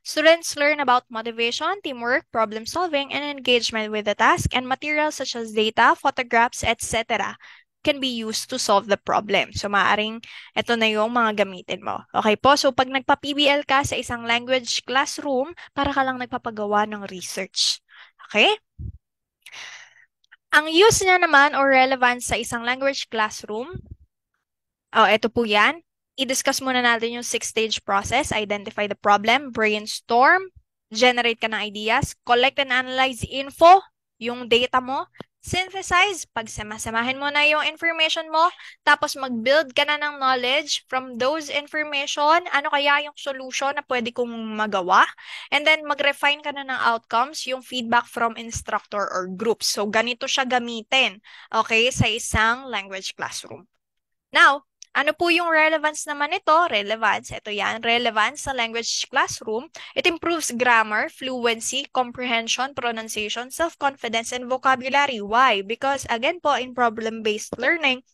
Students learn about motivation, teamwork, problem solving, and engagement with the task, and materials such as data, photographs, etc. can be used to solve the problem. So, maaring ito na yung mga gamitin mo. Okay po? So, pag nagpa-PBL ka sa isang language classroom, para ka lang nagpapagawa ng research. Okay? Ang use niya naman or relevance sa isang language classroom, ito po yan. I-discuss muna natin yung 6-stage process. Identify the problem, brainstorm, generate ka ng ideas, collect and analyze info, yung data mo, synthesize, pagsama-samahin mo na yung information mo, tapos mag-build ka na ng knowledge from those information, ano kaya yung solution na pwede kong magawa, and then mag-refine ka na ng outcomes, yung feedback from instructor or groups. So, ganito siya gamitin, okay, sa isang language classroom. Now, ano po yung relevance naman ito? Relevance, ito yan. Relevance sa language classroom. It improves grammar, fluency, comprehension, pronunciation, self-confidence, and vocabulary. Why? Because again po, in problem-based learning,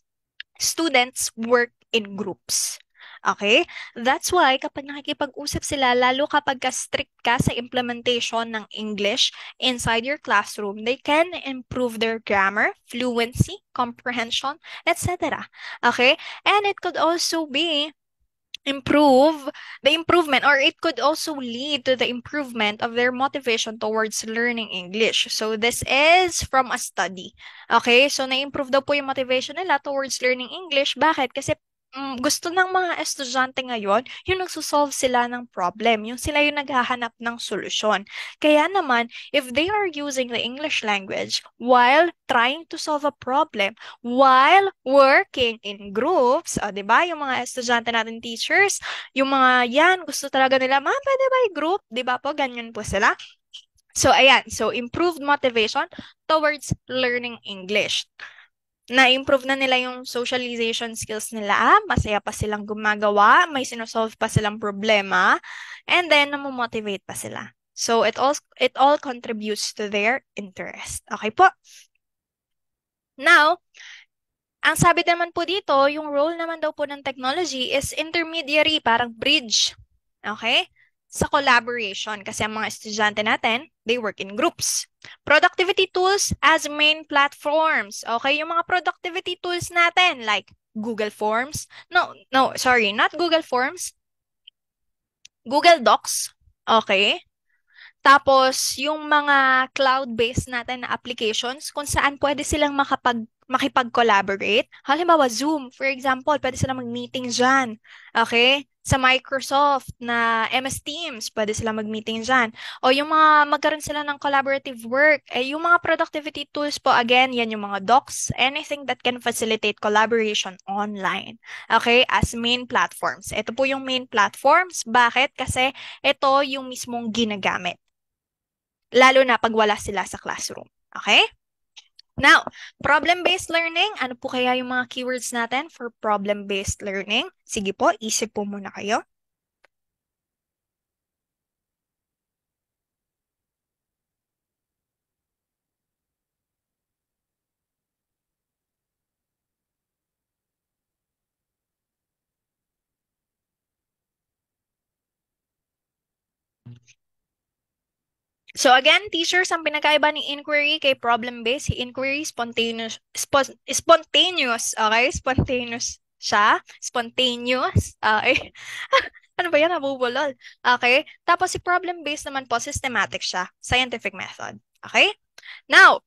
students work in groups. Okay? That's why kapag nakikipag-usap sila, lalo kapag strict ka sa implementation ng English inside your classroom, they can improve their grammar, fluency, comprehension, etc. Okay? And it could also be improvement, or it could also lead to the improvement of their motivation towards learning English. So this is from a study. Okay? So na-improve daw po yung motivation nila towards learning English. Bakit? Kasi gusto ng mga estudyante ngayon, yung nagsosolve sila ng problem, yung sila yung naghahanap ng solusyon. Kaya naman, if they are using the English language while trying to solve a problem, while working in groups, di ba? Yung mga estudyante natin teachers, yung mga yan, gusto talaga nila, ma'am, pwede ba group? Di ba po? Ganyan po sila. So, ayan. So, improved motivation towards learning English. Na-improve na nila yung socialization skills nila, masaya pa silang gumagawa, may sinosolve pa silang problema, and then namomotivate pa sila. So, it all contributes to their interest. Okay po? Now, ang sabi naman po dito, yung role naman daw po ng technology is intermediary, parang bridge. Okay? Sa collaboration kasi ang mga estudyante natin, they work in groups. Productivity tools as main platforms. Okay, yung mga productivity tools natin like Google Forms. Sorry, not Google Forms. Google Docs. Okay? Tapos, yung mga cloud-based natin na applications kung saan pwede silang makipag-collaborate. Halimbawa, Zoom, for example, pwede sila mag-meeting dyan. Okay? Sa Microsoft na MS Teams, pwede sila mag-meeting dyan. O yung mga magkaroon sila ng collaborative work, yung mga productivity tools po, again, yan yung mga docs, anything that can facilitate collaboration online. Okay? As main platforms. Ito po yung main platforms. Bakit? Kasi ito yung mismong ginagamit. Lalo na pag wala sila sa classroom. Okay? Now, problem-based learning, ano po kaya yung mga keywords natin for problem-based learning? Sige po, isip po muna kayo. So again, teachers, ang pinakaiba ni inquiry kay problem-based, si inquiry spontaneous, okay? Spontaneous siya, spontaneous, okay? Ano ba yan, nabubulol. Okay? Tapos si problem-based naman po, systematic siya, scientific method. Okay? Now,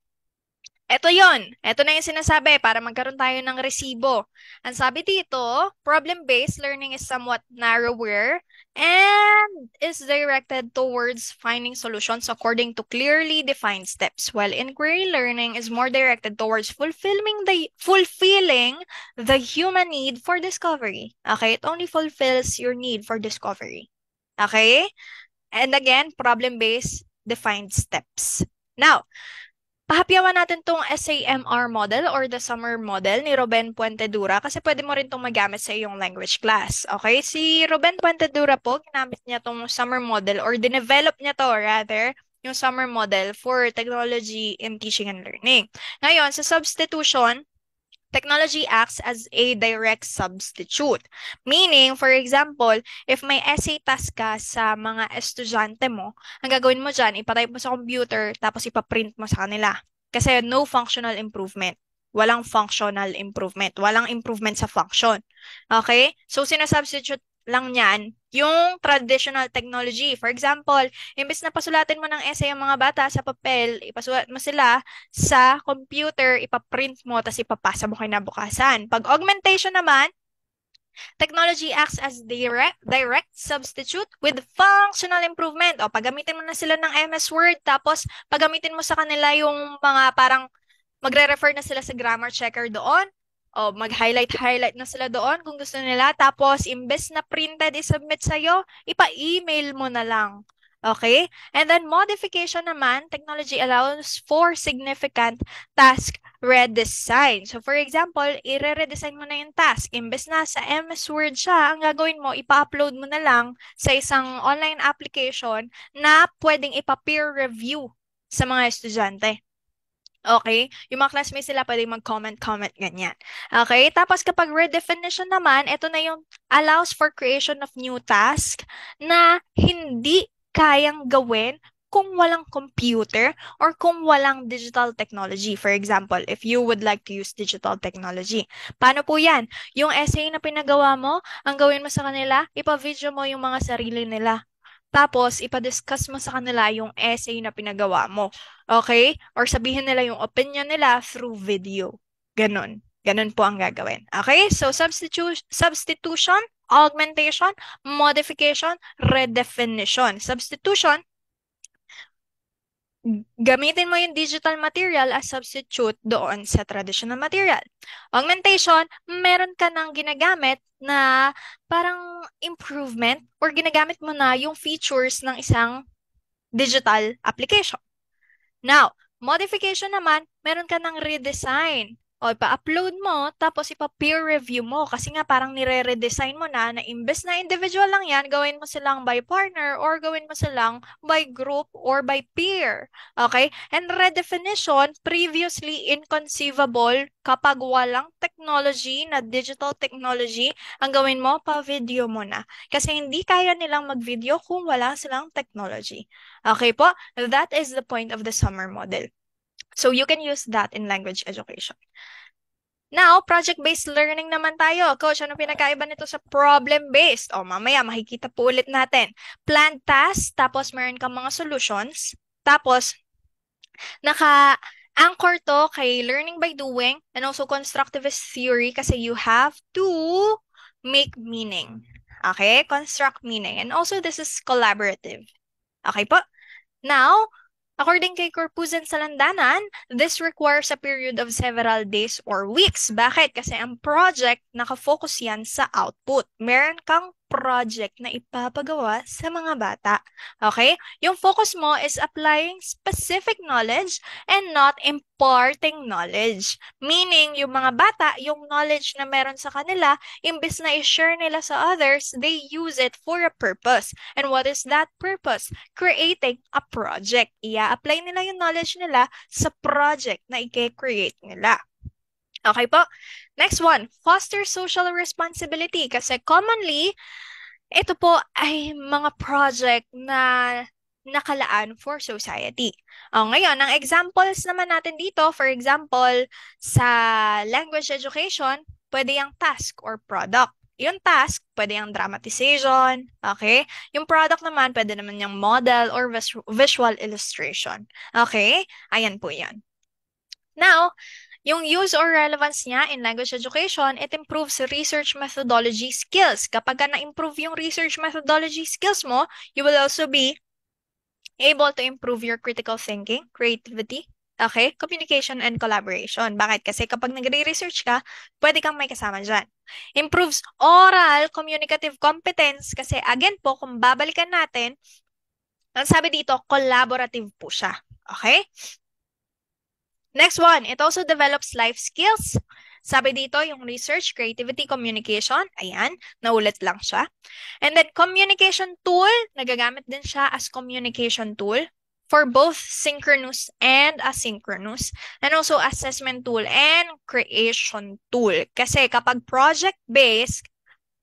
eto yon. Eto na yung sinasabi para magkaroon tayo ng resibo. Ang sabi dito, problem-based learning is somewhat narrower and is directed towards finding solutions according to clearly defined steps, while inquiry learning is more directed towards fulfilling the human need for discovery. Okay? It only fulfills your need for discovery. Okay? And again, problem-based defined steps. Now, pahapyawan natin tong SAMR model or the summer model ni Ruben Puentedura kasi pwede mo rin tong magamit sa iyong language class. Okay? Si Ruben Puentedura po, ginamit niya tong summer model or dinevelop niya to rather, yung summer model for technology in teaching and learning. Ngayon, sa substitution, technology acts as a direct substitute. Meaning, for example, if may essay task ka sa mga estudyante mo, ang gagawin mo dyan, ipatype mo sa computer, tapos ipaprint mo sa kanila. Kasi no functional improvement. Walang functional improvement. Walang improvement sa function. Okay? So, sinasubstitute lang niyan yung traditional technology. For example, imbes na pasulatin mo ng essay ang mga bata sa papel, ipasulat mo sila sa computer, ipaprint mo, tapos ipapasa mo kinabukasan. Pag augmentation naman, technology acts as direct substitute with functional improvement. O, paggamitin mo na sila ng MS Word, tapos paggamitin mo sa kanila yung mga parang magre-refer na sila sa grammar checker doon. O, mag-highlight na sila doon kung gusto nila. Tapos, imbes na printed, i-submit sa'yo, ipa-email mo na lang. Okay? And then, modification naman, technology allows for significant task redesign. So, for example, i-redesign mo na yung task. Imbes na sa MS Word siya, ang gagawin mo, ipa-upload mo na lang sa isang online application na pwedeng ipa-peer review sa mga estudyante. Okay? Yung mga classmates sila pwedeng mag-comment, ganyan. Okay? Tapos kapag redefinition naman, ito na yung allows for creation of new task na hindi kayang gawin kung walang computer or kung walang digital technology. For example, if you would like to use digital technology. Paano po yan? Yung essay na pinagawa mo, ang gawin mo sa kanila, ipa-video mo yung mga sarili nila. Tapos, ipa-discuss mo sa kanila yung essay na pinagawa mo. Okay? Or sabihin nila yung opinion nila through video. Ganon. Ganon po ang gagawin. Okay? So, substitution, augmentation, modification, redefinition. Substitution, gamitin mo yung digital material as substitute doon sa traditional material. Augmentation, meron ka nang ginagamit na parang improvement or ginagamit mo na yung features ng isang digital application. Now, modification naman, meron ka ng redesign. O, ipa-upload mo, tapos ipa-peer review mo. Kasi nga parang nire-redesign mo na imbes na individual lang yan, gawin mo silang by partner or gawin mo silang by group or by peer. Okay? And redefinition, previously inconceivable kapag walang technology na digital technology, ang gawin mo, pa-video mo na. Kasi hindi kaya nilang mag-video kung wala silang technology. Okay po? That is the point of the summer model. So you can use that in language education. Now, project-based learning naman tayo. Coach, ano pinakaiba nito sa problem-based? O, mamaya makikita po ulit natin. Planned task, tapos meron kang mga solutions, tapos Anchor to kay learning by doing and also constructivist theory kasi you have to make meaning. Okay? Construct meaning. And also this is collaborative. Okay po? Now, according kay Corpuzan sa Landanan, this requires a period of several days or weeks. Bakit? Kasi ang project, nakafocus yan sa output. Meron kang project na ipapagawa sa mga bata. Okay? Yung focus mo is applying specific knowledge and not imparting knowledge. Meaning, yung mga bata, yung knowledge na meron sa kanila, imbes na i-share nila sa others, they use it for a purpose. And what is that purpose? Creating a project. Ia-apply nila yung knowledge nila sa project na i-create nila. Okay po? Next one, foster social responsibility. Kasi commonly, ito po ay mga project na nakalaan for society. Ngayon, ang examples naman natin dito, for example, sa language education, pwede yung task or product. Yung task, pwede yung dramatization, okay? Yung product naman, pwede naman yung model or visual illustration. Okay? Ayan po yan. Now, yung use or relevance niya in language education, it improves research methodology skills. Kapag na-improve yung research methodology skills mo, you will also be able to improve your critical thinking, creativity, okay, communication, and collaboration. Bakit? Kasi kapag nagre-research ka, pwede kang may kasama dyan. Improves oral communicative competence kasi again po, kung babalikan natin, ang sabi dito, collaborative po siya. Okay? Next one, it also develops life skills. Sabi dito, yung research, creativity, communication, ayan, naulit lang siya. And then communication tool, nagagamit din siya as communication tool for both synchronous and asynchronous. And also assessment tool and creation tool. Kasi kapag project-based,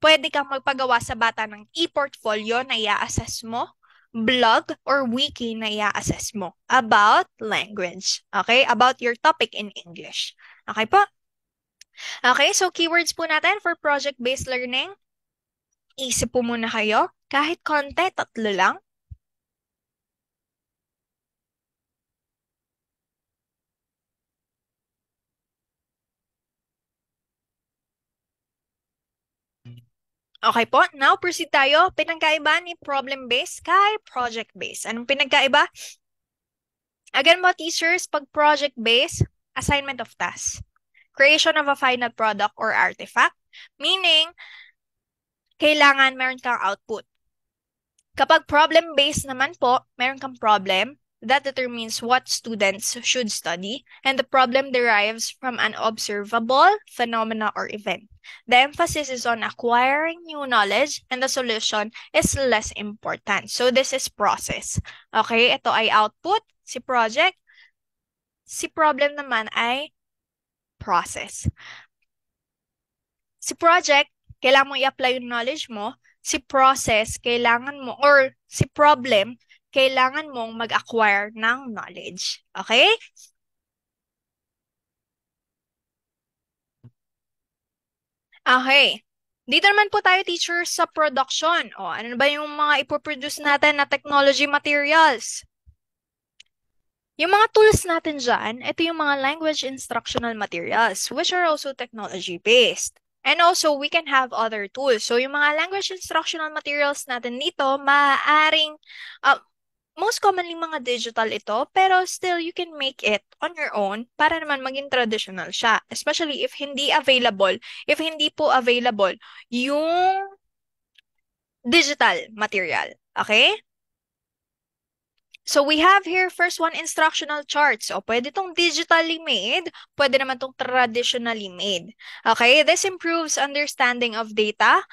pwede kang magpagawa sa bata ng e-portfolio na i-assess mo, blog or wiki na i-assess mo about language. Okay? About your topic in English. Okay po? Okay, so keywords po natin for project-based learning. Isip po muna kayo. Kahit konti, 3 lang. Okay po, now proceed tayo. Pinagkaiba ni problem-based kay project-based. Anong pinagkaiba? Again mo, teachers, pag project-based, assignment of tasks. Creation of a final product or artifact. Meaning, kailangan meron kang output. Kapag problem-based naman po, meron kang problem that determines what students should study, and the problem derives from an observable phenomena or event. The emphasis is on acquiring new knowledge, and the solution is less important. So this is process. Okay, ito ay output, si project. Si problem naman ay process. Si project, kailangan mo i-apply yung knowledge mo. Si process, kailangan mo, or si problem, kailangan mong mag-acquire ng knowledge. Okay? Okay. Dito naman po tayo, teachers, sa production. O, ano ba yung mga ipoproduce natin na technology materials? Yung mga tools natin dyan, ito yung mga language instructional materials, which are also technology-based. And also, we can have other tools. So, yung mga language instructional materials natin dito, maaaring, most commonly mga digital ito, pero still, you can make it on your own para naman maging traditional siya. Especially if hindi po available, yung digital material. Okay? So we have here first one, instructional charts. So pwede tong digitally made, pwede naman tong traditionally made. Okay, this improves understanding of data,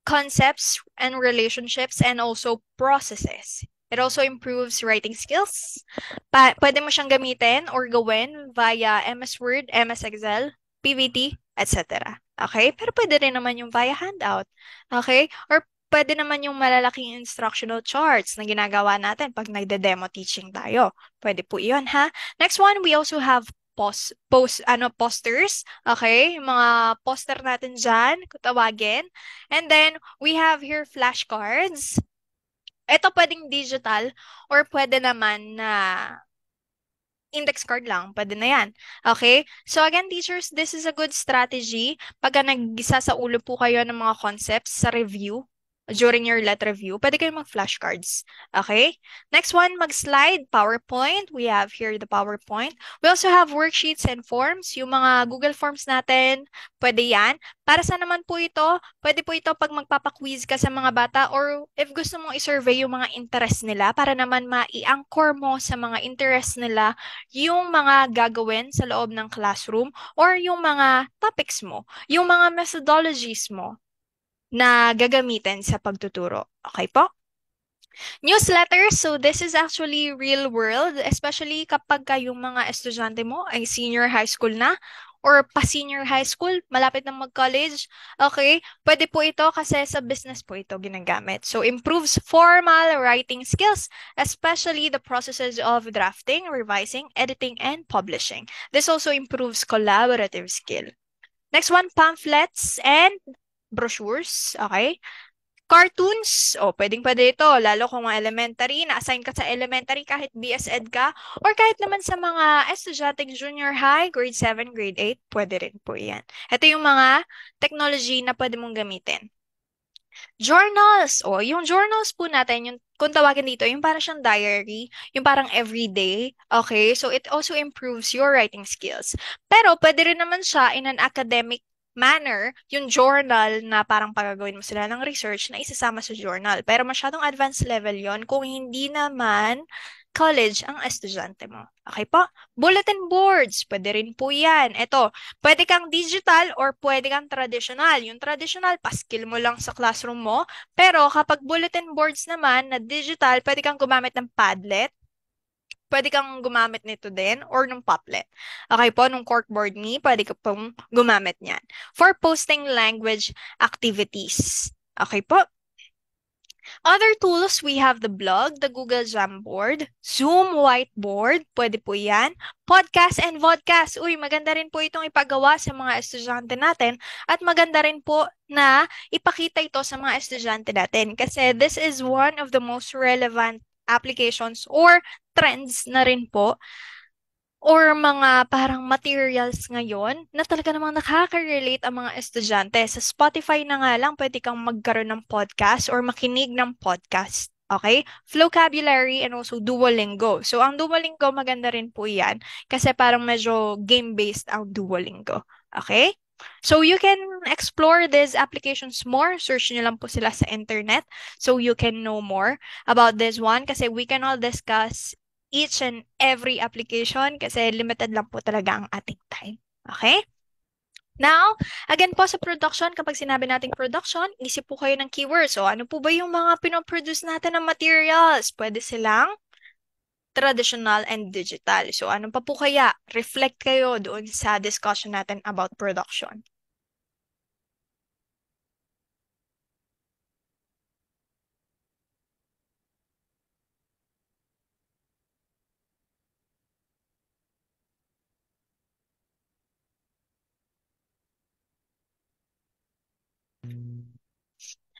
concepts and relationships, and also processes. It also improves writing skills. Pwede mo siyang gamitin or gawin via MS Word, MS Excel, PPT, etc. Okay? Pero pwede rin naman yung via handout. Okay? Or pwede naman yung malalaking instructional charts na ginagawa natin pag nagde-demo teaching tayo. Pwede po yun, ha? Next one, we also have posters. Okay? Yung mga poster natin dyan, kung tawagin. And then, we have here flashcards. Ito pwedeng digital or pwede naman na index card lang, pwede na yan. Okay? So again, teachers, this is a good strategy pagka nag-isa sa ulo po kayo ng mga concepts sa review, during your let review, pwede kayong mag-flashcards. Okay? Next one, mag-slide, PowerPoint. We have here the PowerPoint. We also have worksheets and forms. Yung mga Google Forms natin, pwede yan. Para sa naman po ito, pwede po ito pag magpapaquiz ka sa mga bata or if gusto mong i-survey yung mga interest nila para naman ma-i-anchor mo sa mga interest nila yung mga gagawin sa loob ng classroom or yung mga topics mo, yung mga methodologies mo na gagamitin sa pagtuturo. Okay po? Newsletters, so this is actually real world, especially kapag yung mga estudyante mo ay senior high school na or pa-senior high school, malapit na mag-college. Okay, pwede po ito kasi sa business po ito ginagamit. So, improves formal writing skills, especially the processes of drafting, revising, editing, and publishing. This also improves collaborative skill. Next one, pamphlets and brochures. Okay, cartoons, pwedeng-pwede ito, lalo kung elementary, na-assign ka sa elementary kahit BS Ed ka, or kahit naman sa mga estudyanteng junior high, grade 7, grade 8, pwede rin po yan. Ito yung mga technology na pwede mong gamitin. Journals. Yung journals po natin, yung kung tawagin dito, yung parang siyang diary, yung parang everyday. Okay? So, it also improves your writing skills. Pero, pwede rin naman siya in an academic manner, yung journal na parang pagagawin mo sila ng research na isasama sa journal. Pero masyadong advanced level yon kung hindi naman college ang estudyante mo. Okay po? Bulletin boards, pwede rin po yan. Ito, pwede kang digital or pwede kang traditional. Yung traditional, paskill mo lang sa classroom mo. Pero kapag bulletin boards naman na digital, pwede kang gumamit ng Padlet. Pwede kang gumamit nito din or ng Padlet. Okay po, nung corkboard me, pwede ka pong gumamit niyan. For posting language activities. Okay po? Other tools, we have the blog, the Google Jamboard, Zoom Whiteboard, pwede po yan. Podcast and vodcast. Uy, maganda rin po itong ipagawa sa mga estudyante natin at maganda rin po na ipakita ito sa mga estudyante natin kasi this is one of the most relevant applications or trends na rin po or mga parang materials ngayon na talaga namang nakaka-relate ang mga estudyante. Sa Spotify na nga lang, pwede kang magkaroon ng podcast or makinig ng podcast. Okay? Flowcabulary and also Duolingo. So, ang Duolingo, maganda rin po yan kasi parang medyo game-based ang Duolingo. Okay? So, you can explore these applications more. Search nyo lang po sila sa internet so you can know more about this one kasi we can all discuss each and every application kasi limited lang po talaga ang ating time. Okay? Now, again po sa production, kapag sinabi nating production, isip po kayo ng keywords. So, ano po ba yung mga pinoproduce natin ng materials? Pwede silang traditional and digital. So, ano pa po kaya? Reflect kayo doon sa discussion natin about production.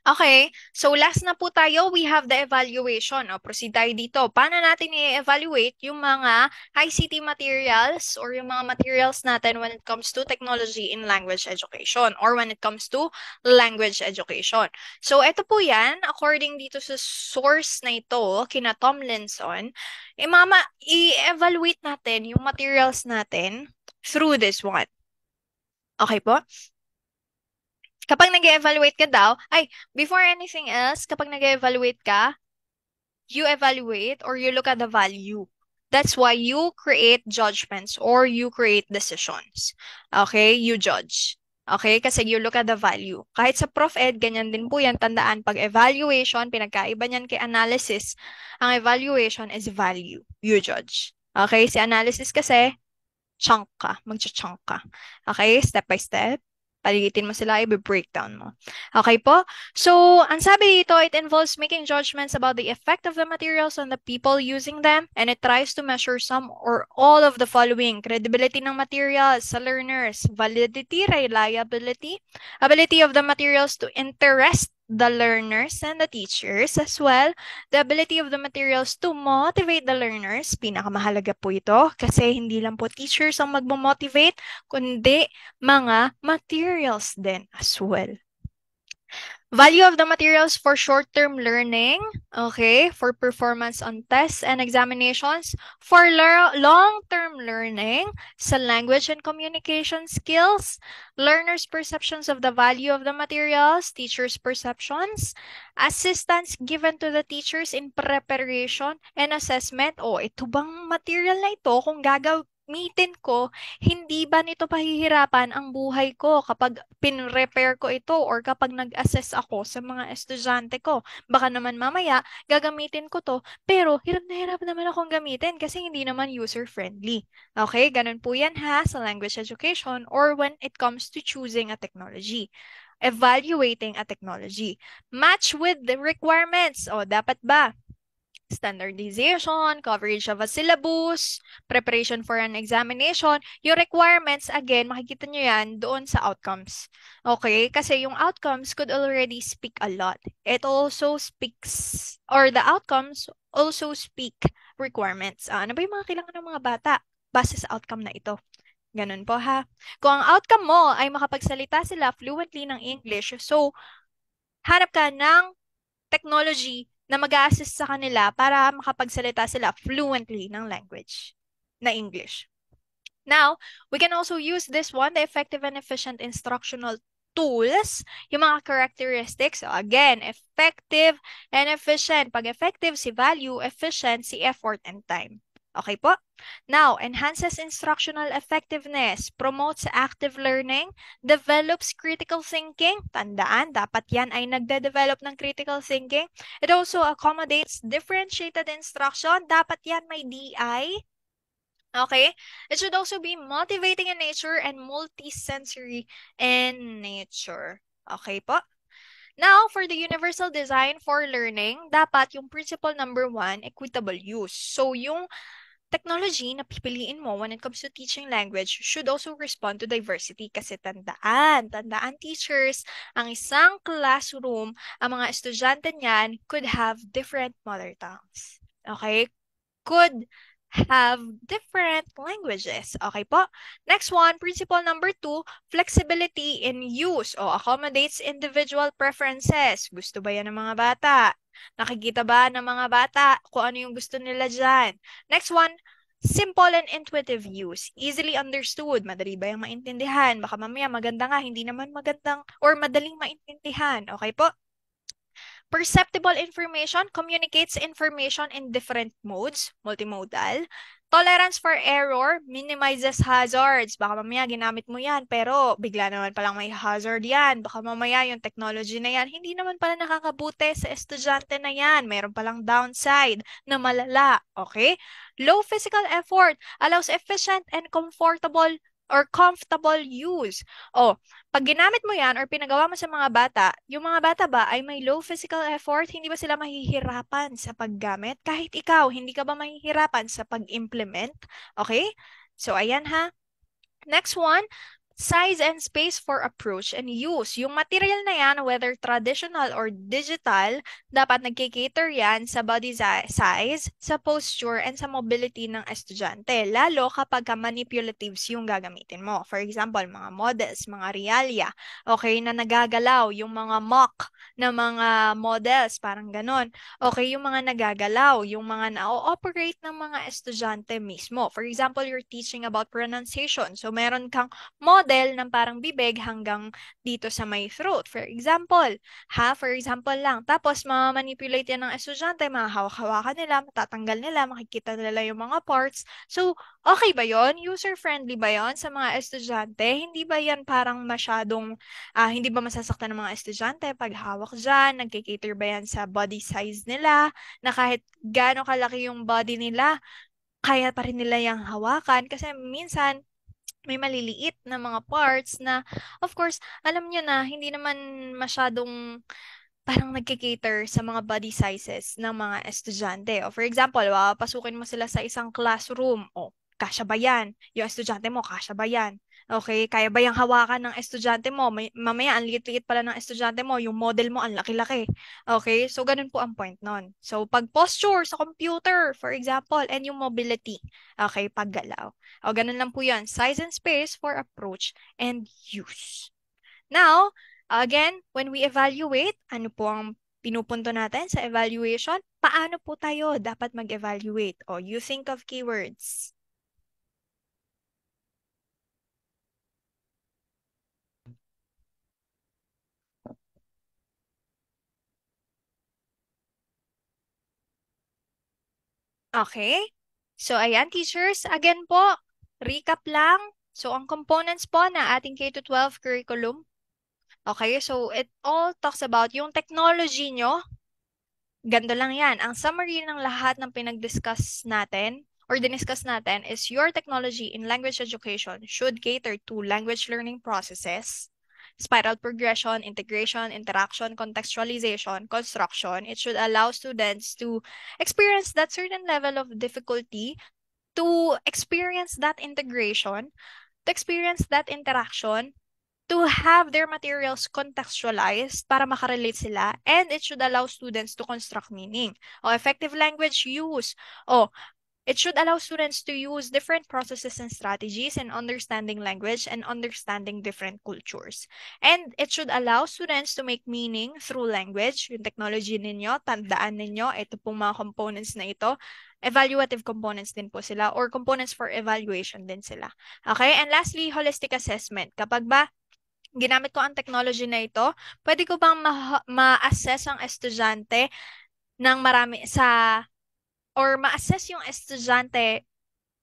Okay, so last na po tayo, we have the evaluation. Proceed tayo dito. Paano natin i-evaluate yung mga ICT materials or yung mga materials natin when it comes to technology in language education or when it comes to language education. So, ito po yan, according dito sa source na ito, kina Tomlinson, i-evaluate natin yung materials natin through this one. Okay po? Kapag nag-evaluate ka daw, before anything else, kapag nag-evaluate ka, you evaluate or you look at the value. That's why you create judgments or you create decisions. Okay? You judge. Okay? Kasi you look at the value. Kahit sa Prof Ed, ganyan din po yan. Tandaan, pag evaluation, pinagkaiba niyan kay analysis, ang evaluation is value. You judge. Okay? Si analysis kasi, chunk ka. Mag-chunk ka. Okay? Step by step. Paligitin mo sila, i-breakdown mo. Okay po? So, ang sabi dito, it involves making judgments about the effect of the materials on the people using them, and it tries to measure some or all of the following: credibility ng materials sa learners, validity, reliability, ability of the materials to interest the learners and the teachers as well. The ability of the materials to motivate the learners, pinakamahalaga po ito kasi hindi lang po teachers ang magmo-motivate, kundi mga materials din as well. Value of the materials for short-term learning, okay, for performance on tests and examinations, for long-term learning, sa language and communication skills, learners' perceptions of the value of the materials, teachers' perceptions, assistance given to the teachers in preparation and assessment. O, ito bang material na ito kung gagamitin ko, hindi ba nito pahihirapan ang buhay ko kapag pin-repair ko ito or kapag nag-assess ako sa mga estudyante ko? Baka naman mamaya gagamitin ko to, pero hirap na hirap naman akong gamitin kasi hindi naman user-friendly. Okay, ganun po yan ha sa language education or when it comes to choosing a technology. Evaluating a technology. Match with the requirements. O, dapat ba? Standardization, coverage of a syllabus, preparation for an examination. Yung requirements, again, makikita nyo yan doon sa outcomes. Okay? Kasi yung outcomes could already speak a lot. It also speaks, or the outcomes also speak requirements. Ano ba yung mga kailangan ng mga bata base sa outcome na ito? Ganun po ha. Kung ang outcome mo ay makapagsalita sila fluently ng English, so hanap ka ng technology na mag-a-assist sa kanila para makapagsalita sila fluently ng language na English. Now, we can also use this one, the effective and efficient instructional tools, yung mga characteristics. So again, effective and efficient. Pag effective, si value, efficient, si effort and time. Okay po? Now, enhances instructional effectiveness, promotes active learning, develops critical thinking. Tandaan, dapat yan ay nagde-develop ng critical thinking. It also accommodates differentiated instruction. Dapat yan may DI. Okay? It should also be motivating in nature and multisensory in nature. Okay po? Now, for the universal design for learning, dapat yung principle number 1, equitable use. So, yung technology na pipiliin mo when it comes to teaching language should also respond to diversity kasi tandaan teachers, ang isang classroom, ang mga estudyante niyan could have different mother tongues. Okay? Could have different languages. Okay po? Next one, principle number 2, flexibility in use o accommodates individual preferences. Gusto ba yan ng mga bata? Nakikita ba ng mga bata kung ano yung gusto nila dyan? Next one, simple and intuitive use. Easily understood. Madali ba yung maintindihan? Baka mamaya maganda nga, hindi naman magandang or madaling maintindihan. Okay po? Perceptible information communicates information in different modes, multimodal. Tolerance for error minimizes hazards. Baka mamaya ginamit mo yan, pero bigla naman palang may hazard yan. Baka mamaya yung technology na yan, hindi naman pala nakakabuti sa estudyante na yan. Meron palang downside na malala. Okay? Low physical effort allows efficient and comfortable or comfortable use. Oh, pag ginamit mo yan or pinagawa mo sa mga bata, yung mga bata ba ay may low physical effort, hindi ba sila mahihirapan sa paggamit? Kahit ikaw, hindi ka ba mahihirapan sa pag-implement? Okay? So, ayan ha. Next one, size and space for approach and use. Yung material na yan, whether traditional or digital, dapat nagkikater yan sa body size, sa posture, and sa mobility ng estudyante. Lalo kapag manipulatives yung gagamitin mo. For example, mga models, mga realia, okay, na nagagalaw, yung mga mock na mga models, parang ganon. Okay, yung mga nagagalaw, yung mga na-operate ng mga estudyante mismo. For example, you're teaching about pronunciation. So, meron kang model ng parang bibig hanggang dito sa may throat. For example, for example lang. Tapos, ma-manipulate yan ng estudyante, mahawak-hawakan nila, matatanggal nila, makikita nila yung mga parts. So, okay ba yon? User-friendly ba yon sa mga estudyante? Hindi ba yan parang masyadong, hindi ba masasaktan ng mga estudyante pag hawak dyan? Nagkikater ba yan sa body size nila? Na kahit gaano kalaki yung body nila, kaya pa rin nila yung hawakan? Kasi minsan, may maliliit na mga parts na, of course, alam nyo na, hindi naman masyadong parang nagkikater sa mga body sizes ng mga estudyante. O for example, papasukin mo sila sa isang classroom. O, kasya ba yan? Yung estudyante mo, kasya ba yan? Okay, kaya ba yung hawakan ng estudyante mo? Mamaya, ang liit-liit pala ng estudyante mo, yung model mo, ang laki-laki. Okay, so ganun po ang point nun. So, pag posture sa computer, for example, and yung mobility. Okay, paggalaw. O, ganun lang po yan. Size and space for approach and use. Now, again, when we evaluate, ano po ang pinupunto natin sa evaluation? Paano po tayo dapat mag-evaluate? O, you think of keywords. Okay? So, ayan, teachers. Again po, recap lang. So, ang components po na ating K-12 curriculum. Okay, so it all talks about yung technology nyo. Ganito lang yan. Ang summary ng lahat ng pinag-discuss natin or diniscuss natin is your technology in language education should cater to language learning processes, spiral progression, integration, interaction, contextualization, construction. It should allow students to experience that certain level of difficulty, to experience that integration, to experience that interaction, to have their materials contextualized para makarelate sila, and it should allow students to construct meaning. O, effective language use. O, it should allow students to use different processes and strategies in understanding language and understanding different cultures. And it should allow students to make meaning through language. Yung technology ninyo, tandaan ninyo, ito pong mga components na ito, evaluative components din po sila or components for evaluation din sila. Okay? And lastly, holistic assessment. Kapag ba ginamit ko ang technology na ito, pwede ko bang ma-assess ang estudyante ng marami sa or ma-assess yung estudyante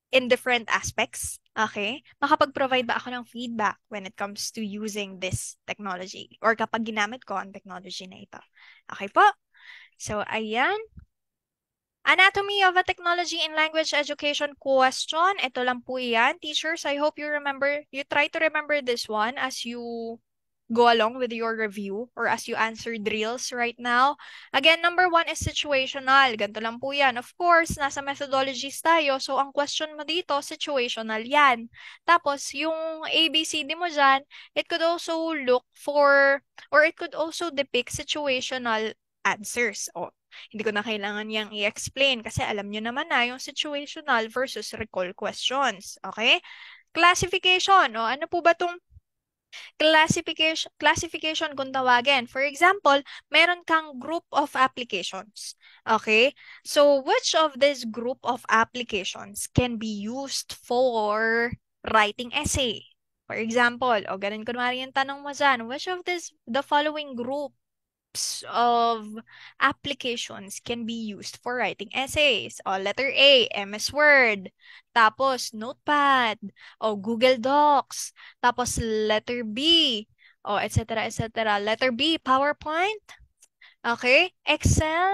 in different aspects? Okay? Makapag-provide ba ako ng feedback when it comes to using this technology or kapag ginamit ko ang technology na ito? Okay po? So, ayan. Anatomy of a technology in language education question. Ito lang po yan. Teachers, I hope you try to remember this one as you go along with your review or as you answer drills right now. Again, number one is situational. Ganito lang po yan. Of course, nasa methodologies tayo. So, ang question mo dito, situational yan. Tapos, yung ABCD mo dyan, it could also look for, or it could also depict situational answers. O, hindi ko na kailangan niyang i-explain kasi alam niyo naman na yung situational versus recall questions. Okay? Classification. O, ano po ba itong classification kung tawagin? For example, meron kang group of applications. Okay? So, which of this group of applications can be used for writing essay? For example, o ganun kunwari yung tanong mo dyan, which of the following group of applications can be used for writing essays? O, letter A, MS Word. Tapos, Notepad. O, Google Docs. Tapos, letter B. O, etc., etc. Letter B, PowerPoint. Okay? Excel,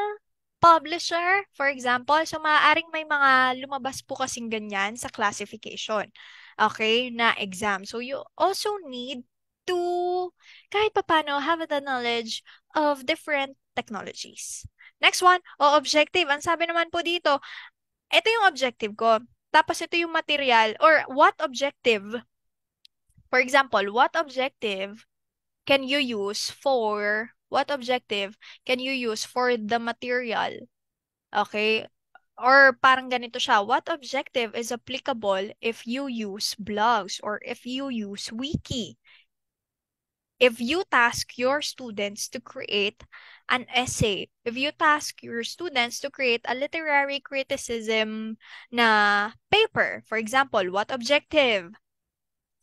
Publisher, for example. So, maaaring may mga lumabas po kasing ganyan sa classification. Okay? Na exam. So, you also need to, kahit papano, have the knowledge of different technologies. Next one, o objective. Ang sabi naman po dito, ito yung objective ko. Tapos ito yung material or what objective. For example, what objective can you use for the material? Okay? Or parang ganito siya, what objective is applicable if you use blogs or if you use wiki? If you task your students to create an essay, if you task your students to create a literary criticism na paper, for example, what objective?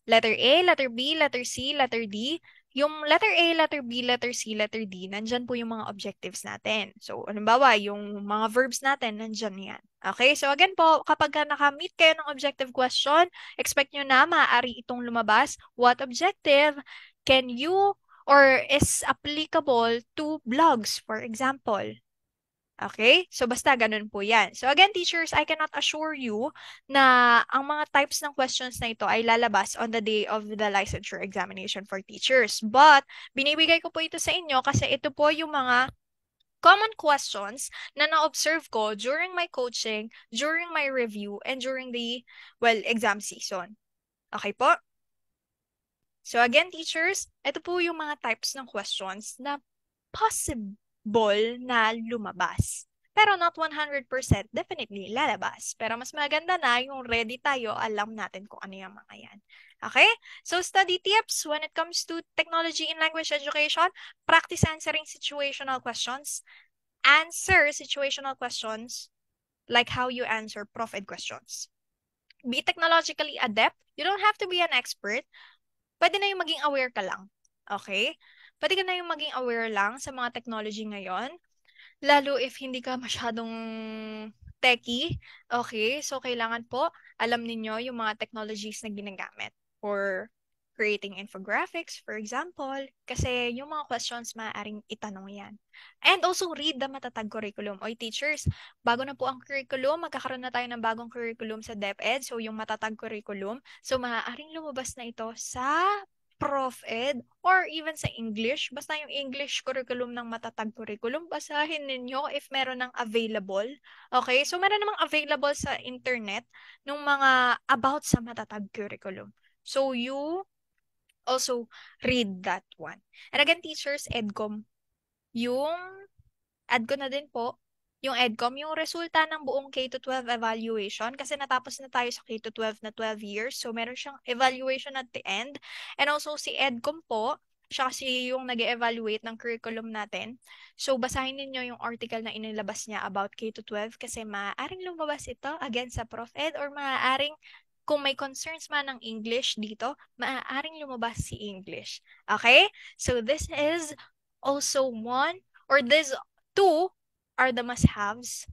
Letter A, letter B, letter C, letter D. Yung letter A, letter B, letter C, letter D, nandyan po yung mga objectives natin. So, halimbawa, yung mga verbs natin, nandyan yan. Okay? So, again po, kapag nakamit kayo ng objective question, expect nyo na maaari itong lumabas. What objective can you or is applicable to blogs, for example? Okay? So, basta ganun po yan. So, again, teachers, I cannot assure you na ang mga types ng questions na ito ay lalabas on the day of the licensure examination for teachers. But, binibigay ko po ito sa inyo kasi ito po yung mga common questions na na-observe ko during my coaching, during my review, and during the, well, exam season. Okay po? So again, teachers, ito po yung mga types ng questions na possible na lumabas. Pero not 100%, definitely lalabas. Pero mas maganda na yung ready tayo, alam natin kung ano yung mga yan. Okay? So study tips when it comes to technology in language education, practice answering situational questions. Answer situational questions like how you answer prof ed questions. Be technologically adept. You don't have to be an expert. Pwede na yung maging aware ka lang. Okay? Pwede ka na yung maging aware lang sa mga technology ngayon. Lalo if hindi ka masyadong techie. Okay? So, kailangan po alam ninyo yung mga technologies na ginagamit for creating infographics, for example. Kasi yung mga questions, maaaring itanong yan. And also, read the matatag curriculum. Oy, teachers, bago na po ang curriculum, magkakaroon na tayo ng bagong curriculum sa DepEd. So, yung matatag curriculum. So, maaaring lumabas na ito sa Prof Ed or even sa English. Basta yung English curriculum ng matatag curriculum, basahin ninyo if meron ng available. Okay? So, meron namang available sa internet ng mga about sa matatag curriculum. So, you also read that one. And again, teachers, EDCOM, yung add ko na din po, yung EDCOM, yung resulta ng buong K-12 evaluation kasi natapos na tayo sa K-12 na 12 years. So, meron siyang evaluation at the end. And also, si EDCOM po, siya kasi yung nag-evaluate ng curriculum natin. So, basahin niyo yung article na inilabas niya about K-12 kasi maaaring lumabas ito again sa Prof Ed or maaaring kung may concerns man ng English dito, maaaring lumabas si English. Okay? So, this is also one, or this two are the must-haves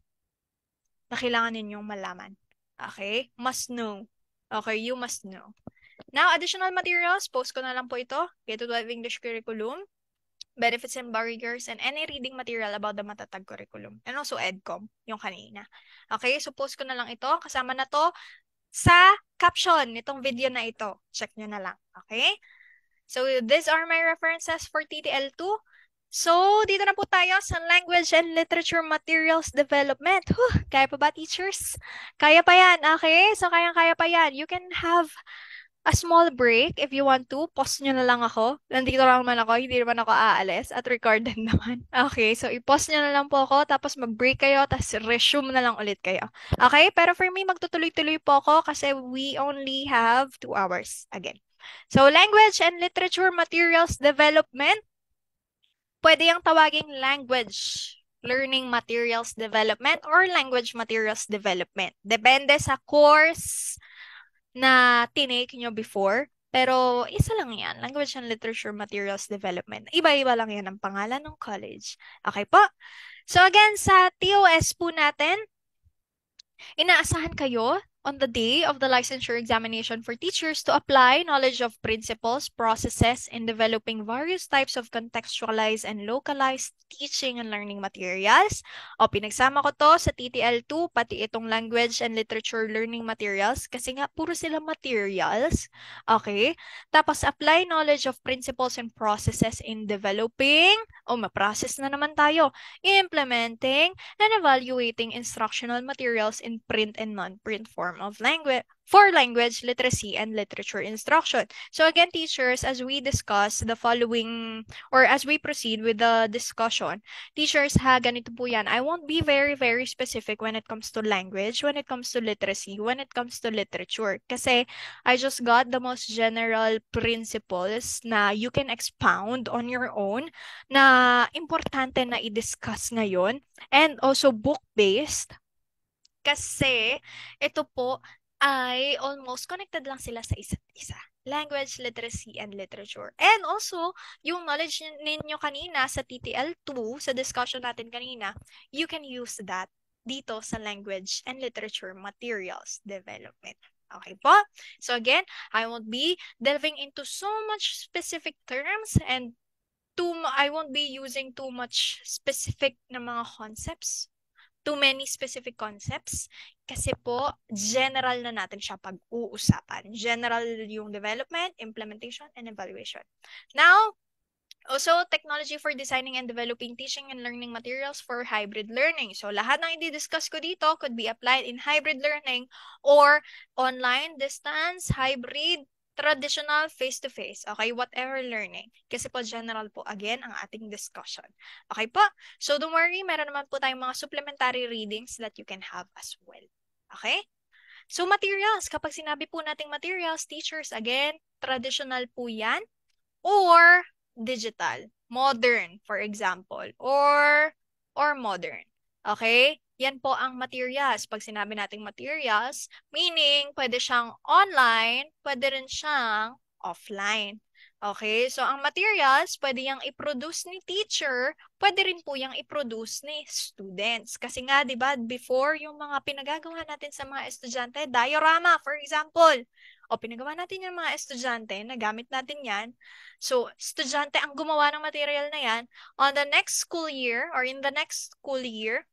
na kailangan ninyong malaman. Okay? Must know. Okay? You must know. Now, additional materials, post ko na lang po ito. K-12 English Curriculum, benefits and barriers, and any reading material about the matatag curriculum. And also EDCOM, yung kanina. Okay? So, post ko na lang ito. Kasama na to sa caption nitong video na ito. Check nyo na lang. Okay? So, these are my references for TTL2. So, dito na po tayo sa Language and Literature Materials Development. Kaya pa ba, teachers? Kaya pa yan, okay? So, kaya pa yan. You can have a small break if you want to. Pause nyo na lang ako. Nandito lang naman ako. Hindi naman ako aalis. At recorded naman. Okay, so i-pause nyo na lang po ako. Tapos mag-break kayo. Tapos resume na lang ulit kayo. Okay, pero for me, magtutuloy-tuloy po ako kasi we only have 2 hours again. So, Language and Literature Materials Development. Pwede yung tawaging language learning materials development or language materials development. Depende sa course na tinake nyo before. Pero isa lang yan, Language and Literature Materials Development. Iba-iba lang yan ang pangalan ng college. Okay po? So again, sa TOS po natin, inaasahan kayo on the day of the licensure examination for teachers to apply knowledge of principles, processes in developing various types of contextualized and localized teaching and learning materials. O, pinagsama ko to sa TTL2, pati itong language and literature learning materials kasi nga puro sila materials. Okay? Tapos, apply knowledge of principles and processes in developing, ma-process na naman tayo, implementing, and evaluating instructional materials in print and non-print form of language for language literacy and literature instruction. So again, teachers, as we discuss the following or as we proceed with the discussion, teachers, ganito po yan. I won't be very, very specific when it comes to language, when it comes to literacy, when it comes to literature. Kasi I just got the most general principles na you can expound on your own na importante na i-discuss ngayon and also book-based kasi ito po ay almost connected lang sila sa isa't isa. Language, literacy, and literature. And also, yung knowledge ninyo kanina sa TTL2, sa discussion natin kanina, you can use that dito sa language and literature materials development. Okay po? So again, I won't be delving into so much specific terms and I won't be using too much specific na mga concepts, too many specific concepts, kasi po, general na natin siya pag-uusapan. General yung development, implementation, and evaluation. Now, Also, technology for designing and developing teaching and learning materials for hybrid learning. So, lahat ng i-discuss ko dito could be applied in hybrid learning or online, distance, hybrid, traditional, face-to-face. Okay, whatever learning. Kasi po, general po, again, ang ating discussion. Okay po? So, don't worry, meron naman po tayong mga supplementary readings that you can have as well. Okay? So, materials. Kapag sinabi po nating materials, teachers, again, traditional po yan or digital, modern, for example, or modern. Okay? Yan po ang materials. Pag sinabi nating materials, meaning pwede siyang online, pwede rin siyang offline. Okay? So, ang materials, pwede yang i-produce ni teacher, pwede rin po yang i-produce ni students. Kasi nga, di ba, before yung mga pinagagawa natin sa mga estudyante, diorama, for example, o pinagawa natin yung mga estudyante, nagamit natin yan. So, estudyante ang gumawa ng material na yan. On the next school year or in the next school year,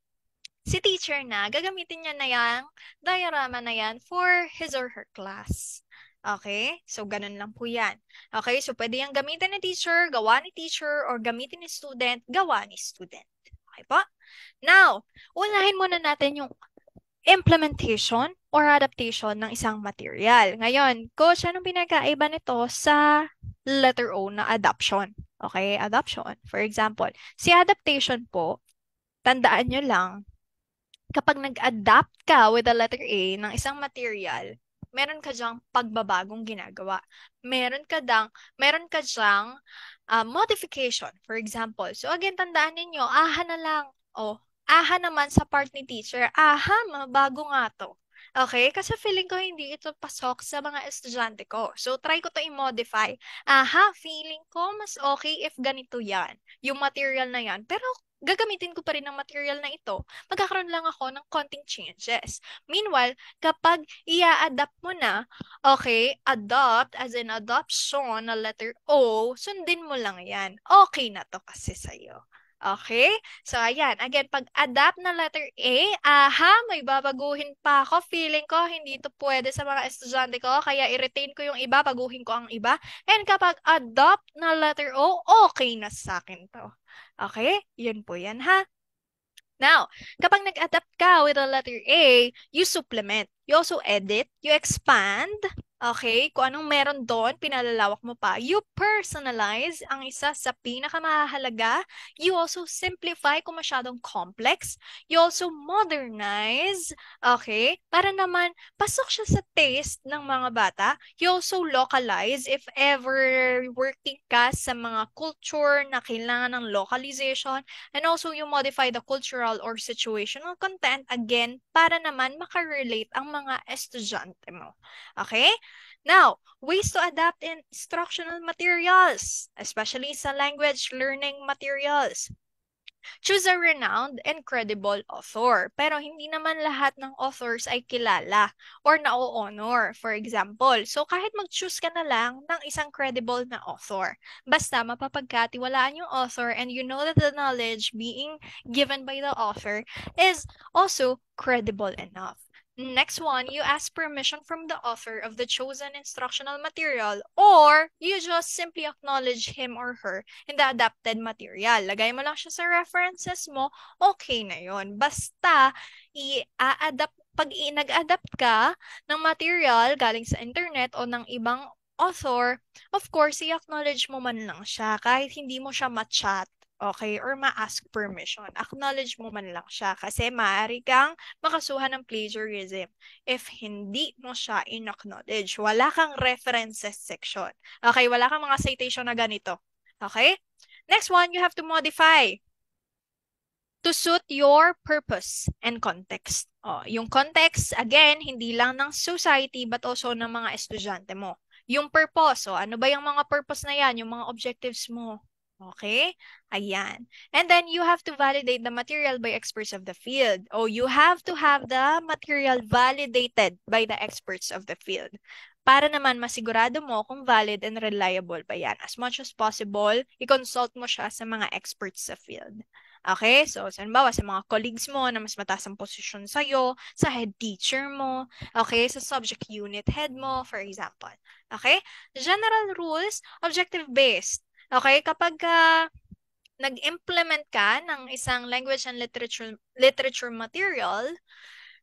si teacher na, gagamitin niya na yung diorama na yan for his or her class. Okay? So, ganun lang po yan. Okay? So, pwede yung gamitin ni teacher, gawa ni teacher, or gamitin ni student, gawa ni student. Okay po? Now, unahin muna natin yung implementation or adaptation ng isang material. Ngayon, coach, anong pinagkaiba nito sa letter O na adoption? Okay, adoption. For example, si adaptation po, tandaan nyo lang, kapag nag-adapt ka with the letter A ng isang material, meron ka dyang pagbabagong ginagawa. Meron ka dyang modification, for example. So again, tandaan ninyo, aha na lang. O, aha naman sa part ni teacher. Aha, mabago nga to. Okay? Kasi feeling ko hindi ito pasok sa mga estudyante ko. So, try ko to i-modify. Aha, feeling ko mas okay if ganito yan. Yung material na yan. Pero, gagamitin ko pa rin ang material na ito. Magkakaroon lang ako ng konting changes. Meanwhile, kapag i-adapt mo na, okay, adopt as in adoption na letter O, sundin mo lang yan. Okay na to kasi sa'yo. Okay? So, ayan. Again, pag adapt na letter A, aha, may babaguhin pa ako. Feeling ko, hindi ito pwede sa mga estudyante ko, kaya i-retain ko yung iba, baguhin ko ang iba. And kapag adopt na letter O, okay na sa akin to. Okay? Yun po yan, ha? Now, kapag nag-adapt ka with the letter A, you supplement. You also edit, you expand, okay? Kung anong meron doon, pinalalawak mo pa. You personalize ang isa sa pinakamahalaga. You also simplify kung masyadong complex. You also modernize, okay? Para naman, pasok siya sa taste ng mga bata. You also localize if ever working ka sa mga culture na kailangan ng localization. And also, you modify the cultural or situational content again para naman makarelate ang mga estudyante mo. Okay? Now, ways to adapt instructional materials, especially sa language learning materials. Choose a renowned and credible author. Pero hindi naman lahat ng authors ay kilala or na-honor, for example. So, kahit mag-choose ka na lang ng isang credible na author. Basta mapapagkatiwalaan yung author and you know that the knowledge being given by the author is also credible enough. Next one, you ask permission from the author of the chosen instructional material or you just simply acknowledge him or her in the adapted material. Lagay mo lang siya sa references mo, okay na yon. Basta, pag nag-adapt ka ng material galing sa internet o ng ibang author, of course, i-acknowledge mo man lang siya kahit hindi mo siya ma-chat. Okay, or ma-ask permission. Acknowledge mo man lang siya kasi maaari kang makasuhan ng plagiarism if hindi mo siya in-acknowledge. Wala kang references section. Okay, wala kang mga citation na ganito. Okay? Next one, you have to modify to suit your purpose and context. Yung context, again, hindi lang ng society but also ng mga estudyante mo. Yung purpose, ano ba yung mga purpose na yan? Yung mga objectives mo. Okay? Ayan. And then you have to validate the material by experts of the field. You have to have the material validated by the experts of the field. Para naman masigurado mo kung valid and reliable ba yan. As much as possible, i-consult mo siya sa mga experts sa field. Okay? So, halimbawa, sa mga colleagues mo na mas mataas ang posisyon sa'yo, sa head teacher mo, okay? Sa subject unit head mo, for example. Okay? General rules, objective-based. Okay, kapag nag-implement ka ng isang language and literature material,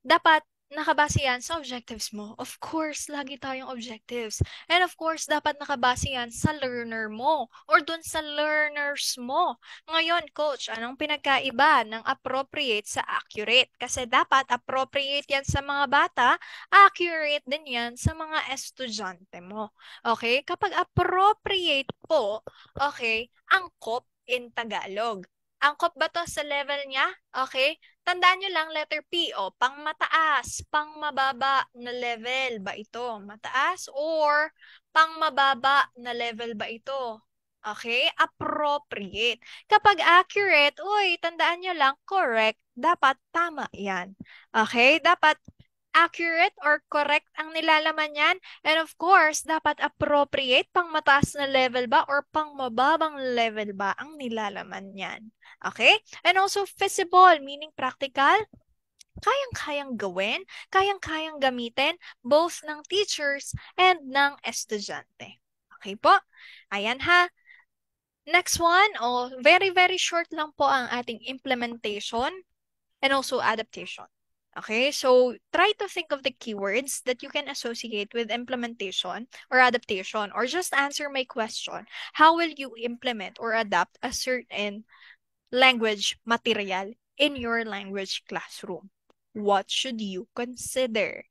dapat nakabase yan sa objectives mo. Of course, lagi tayong objectives. And of course, dapat nakabase yan sa learner mo or dun sa learners mo. Ngayon, coach, anong pinagkaiba ng appropriate sa accurate? Kasi dapat appropriate yan sa mga bata, accurate din yan sa mga estudyante mo. Okay? Kapag appropriate po, okay, angkop in Tagalog. Angkop ba to sa level niya? Okay? Tandaan nyo lang, letter P, o, pang mataas, pang mababa na level ba ito? Mataas or pang mababa na level ba ito? Okay? Appropriate. Kapag accurate, uy, tandaan nyo lang, correct, dapat tama yan. Okay? Dapat accurate or correct ang nilalaman yan. And of course, dapat appropriate, pang mataas na level ba or pang mababang level ba ang nilalaman yan. Okay? And also feasible, meaning practical, kayang-kayang gawin, kayang-kayang gamitin, both ng teachers and ng estudyante. Okay po? Ayan ha. Next one, very, very short lang po ang ating implementation and also adaptation. Okay, so try to think of the keywords that you can associate with implementation or adaptation, or just answer my question. How will you implement or adapt a certain language material in your language classroom? What should you consider?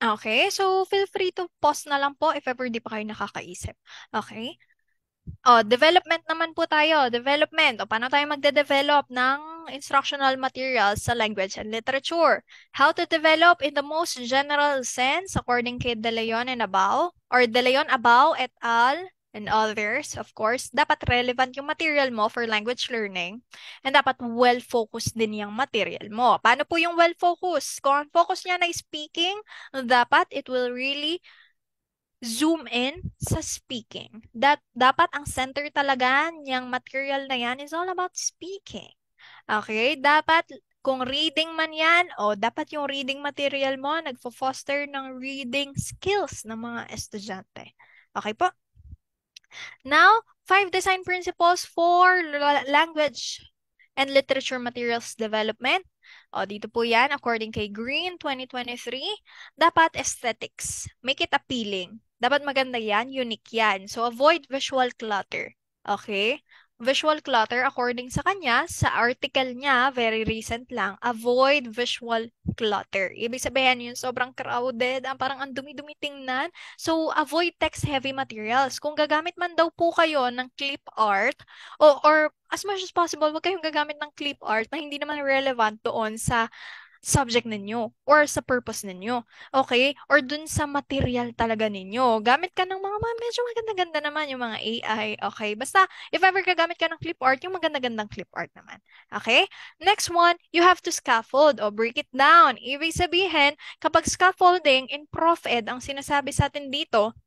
Okay, so feel free to pause na lang po if ever di pa kayo nakakaisip. Okay? Development naman po tayo. Development. Paano tayo magde-develop ng instructional materials sa language and literature? How to develop in the most general sense according kay De Leon and Abao, or De Leon, Abao et al. And others, of course. Dapat relevant yung material mo for language learning. And dapat well-focused din yung material mo. Paano po yung well-focused? Kung ang focus niya na speaking, dapat it will really zoom in sa speaking. Dapat ang center talaga niyang material na yan is all about speaking. Okay? Dapat, kung reading man yan, dapat yung reading material mo nagfo-foster ng reading skills ng mga estudyante. Okay po? Now, 5 design principles for language and literature materials development. Dito po yan, according kay Green 2023, dapat aesthetics. Make it appealing. Dapat maganda yan, unique yan. So, avoid visual clutter. Okay? Visual clutter, according sa kanya, sa article niya, very recent lang, avoid visual clutter. Ibig sabihin yun, sobrang crowded, parang ang dumi-dumi tingnan. So, avoid text-heavy materials. Kung gagamit man daw po kayo ng clip art, or as much as possible, huwag kayong gagamit ng clip art na hindi naman relevant doon sa subject ninyo or sa purpose ninyo. Okay? Or dun sa material talaga ninyo. Gamit ka ng mga medyo maganda-ganda naman yung mga AI. Okay? Basta, if ever gagamit ka ng clip art, yung maganda-gandang clip art naman. Okay? Next one, you have to scaffold or break it down. Ibig sabihin, kapag scaffolding in Prof Ed, ang sinasabi sa atin dito,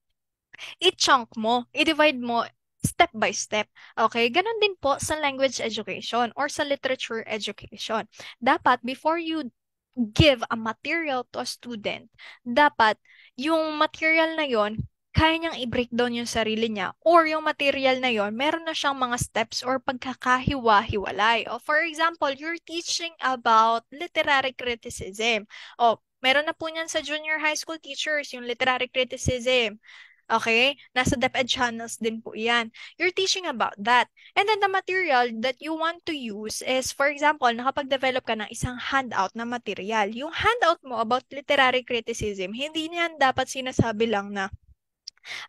i-chunk mo, i-divide mo step by step. Okay? Ganon din po sa language education or sa literature education. Dapat, before you give a material to a student, dapat yung material na yon kaya niyang i-breakdown yung sarili niya, or yung material na yon meron na siyang mga steps or pagkakahiwa-hiwalay. For example, you're teaching about literary criticism. Meron na po niyan sa junior high school teachers, yung literary criticism. Okay? Nasa DepEd channels din po yan. You're teaching about that. And then the material that you want to use is, for example, nakapag-develop ka ng isang handout na material. Yung handout mo about literary criticism, hindi niyan dapat sinasabi lang na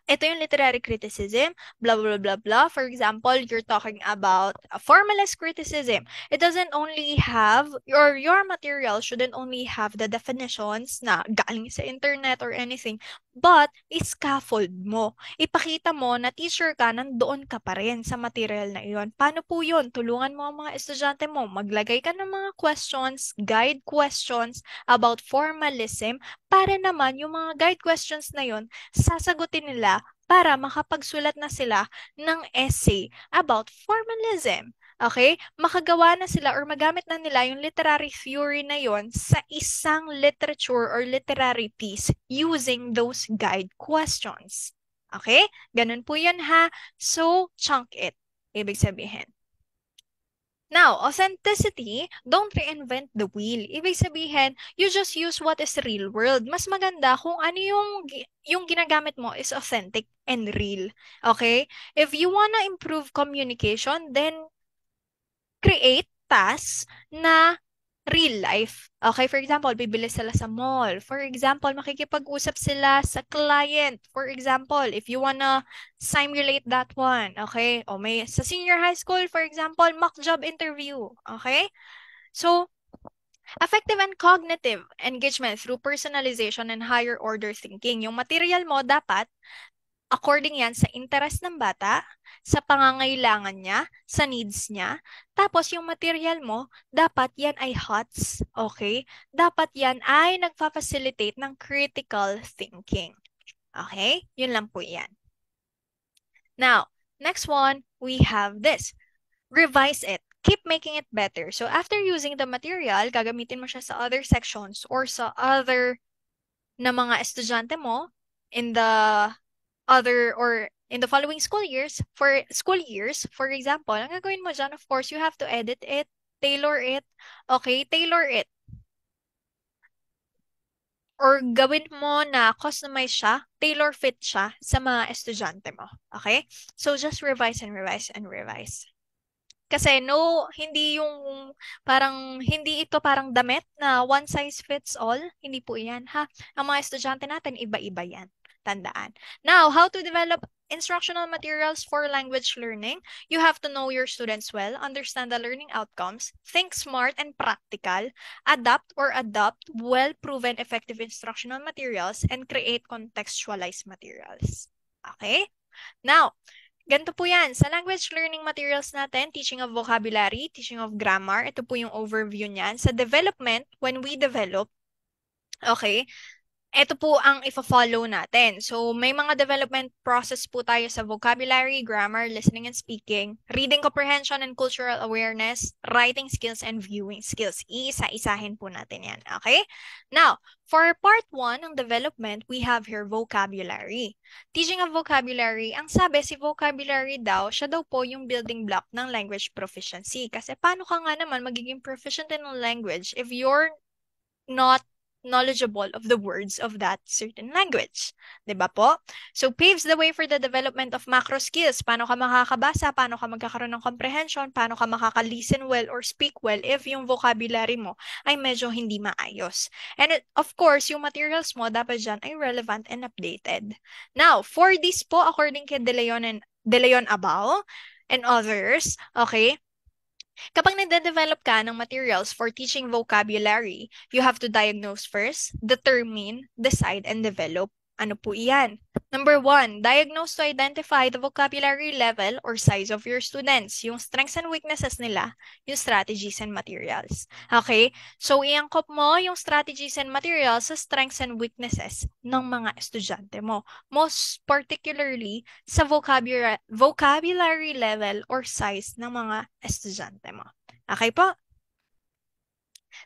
ito yung literary criticism, blah, blah, blah, blah. For example, you're talking about a formalist criticism. It doesn't only have, your material shouldn't only have the definitions na galing sa internet or anything, but scaffold mo. Ipakita mo na teacher ka, nandoon ka pa rin sa material na iyon. Paano po yun? Tulungan mo ang mga estudyante mo. Maglagay ka ng mga questions, guide questions about formalism, para naman yung mga guide questions na yun, sasagutin nila para makapagsulat na sila ng essay about formalism. Okay? Makagawa na sila or magamit na nila yung literary theory na yon sa isang literature or literary piece using those guide questions. Okay? Ganun po yan ha. So, chunk it. Ibig sabihin. Now, authenticity, don't reinvent the wheel. Ibig sabihin, you just use what is real world. Mas maganda kung ano yung ginagamit mo is authentic and real. Okay? If you wanna improve communication, then create tasks na real life. Okay, for example, bibili sila sa mall. For example, makikipag-usap sila sa client. For example, if you wanna simulate that one, okay? O may sa senior high school, for example, mock job interview, okay? So, effective and cognitive engagement through personalization and higher order thinking. Yung material mo dapat according yan sa interest ng bata, sa pangangailangan niya, sa needs niya. Tapos yung material mo, dapat yan ay HOTS, okay? Dapat yan ay nagfa-facilitate ng critical thinking. Okay? Yun lang po yan. Now, next one, we have this. Revise it. Keep making it better. So after using the material, gagamitin mo siya sa other sections or sa other na mga estudyante mo in the other or in the following school years, for example, ang gagawin mo dyan, of course, you have to edit it, tailor it, okay, tailor it. Or gawin mo na customize siya, tailor fit siya sa mga estudyante mo. Okay? So, just revise and revise and revise. Kasi no, hindi ito parang damit na one size fits all. Hindi po yan, ha? Ang mga estudyante natin, iba-iba yan. Tandaan. Now, how to develop instructional materials for language learning? You have to know your students well, understand the learning outcomes, think smart and practical, adapt or adopt well-proven effective instructional materials, and create contextualized materials. Okay? Now, ganito po yan. Sa language learning materials natin, teaching of vocabulary, teaching of grammar, ito po yung overview niyan. Sa development, when we develop, okay, ito po ang ifa-follow natin. So, may mga development process po tayo sa vocabulary, grammar, listening and speaking, reading comprehension and cultural awareness, writing skills, and viewing skills. Iisa-isahin po natin yan. Okay? Now, for part 1 ng development, we have here vocabulary. Teaching of vocabulary, ang sabi, si vocabulary daw, siya daw po yung building block ng language proficiency. Kasi paano ka nga naman magiging proficient in a language if you're not knowledgeable of the words of that certain language. 'Di ba po? So, paves the way for the development of macro skills. Paano ka makakabasa, paano ka magkakaroon ng comprehension, paano ka makaka-listen well or speak well if yung vocabulary mo ay medyo hindi maayos. And of course, yung materials mo dapat dyan ay relevant and updated. Now, for this po, according kay De Leon Abao and others, okay, kapag nagde-develop ka ng materials for teaching vocabulary, you have to diagnose first, determine, decide, and develop. Ano po iyan? Number 1, diagnose to identify the vocabulary level or size of your students, yung strengths and weaknesses nila, yung strategies and materials. Okay? So, iangkop mo yung strategies and materials sa strengths and weaknesses ng mga estudyante mo. Most particularly sa vocabulary level or size ng mga estudyante mo. Okay po?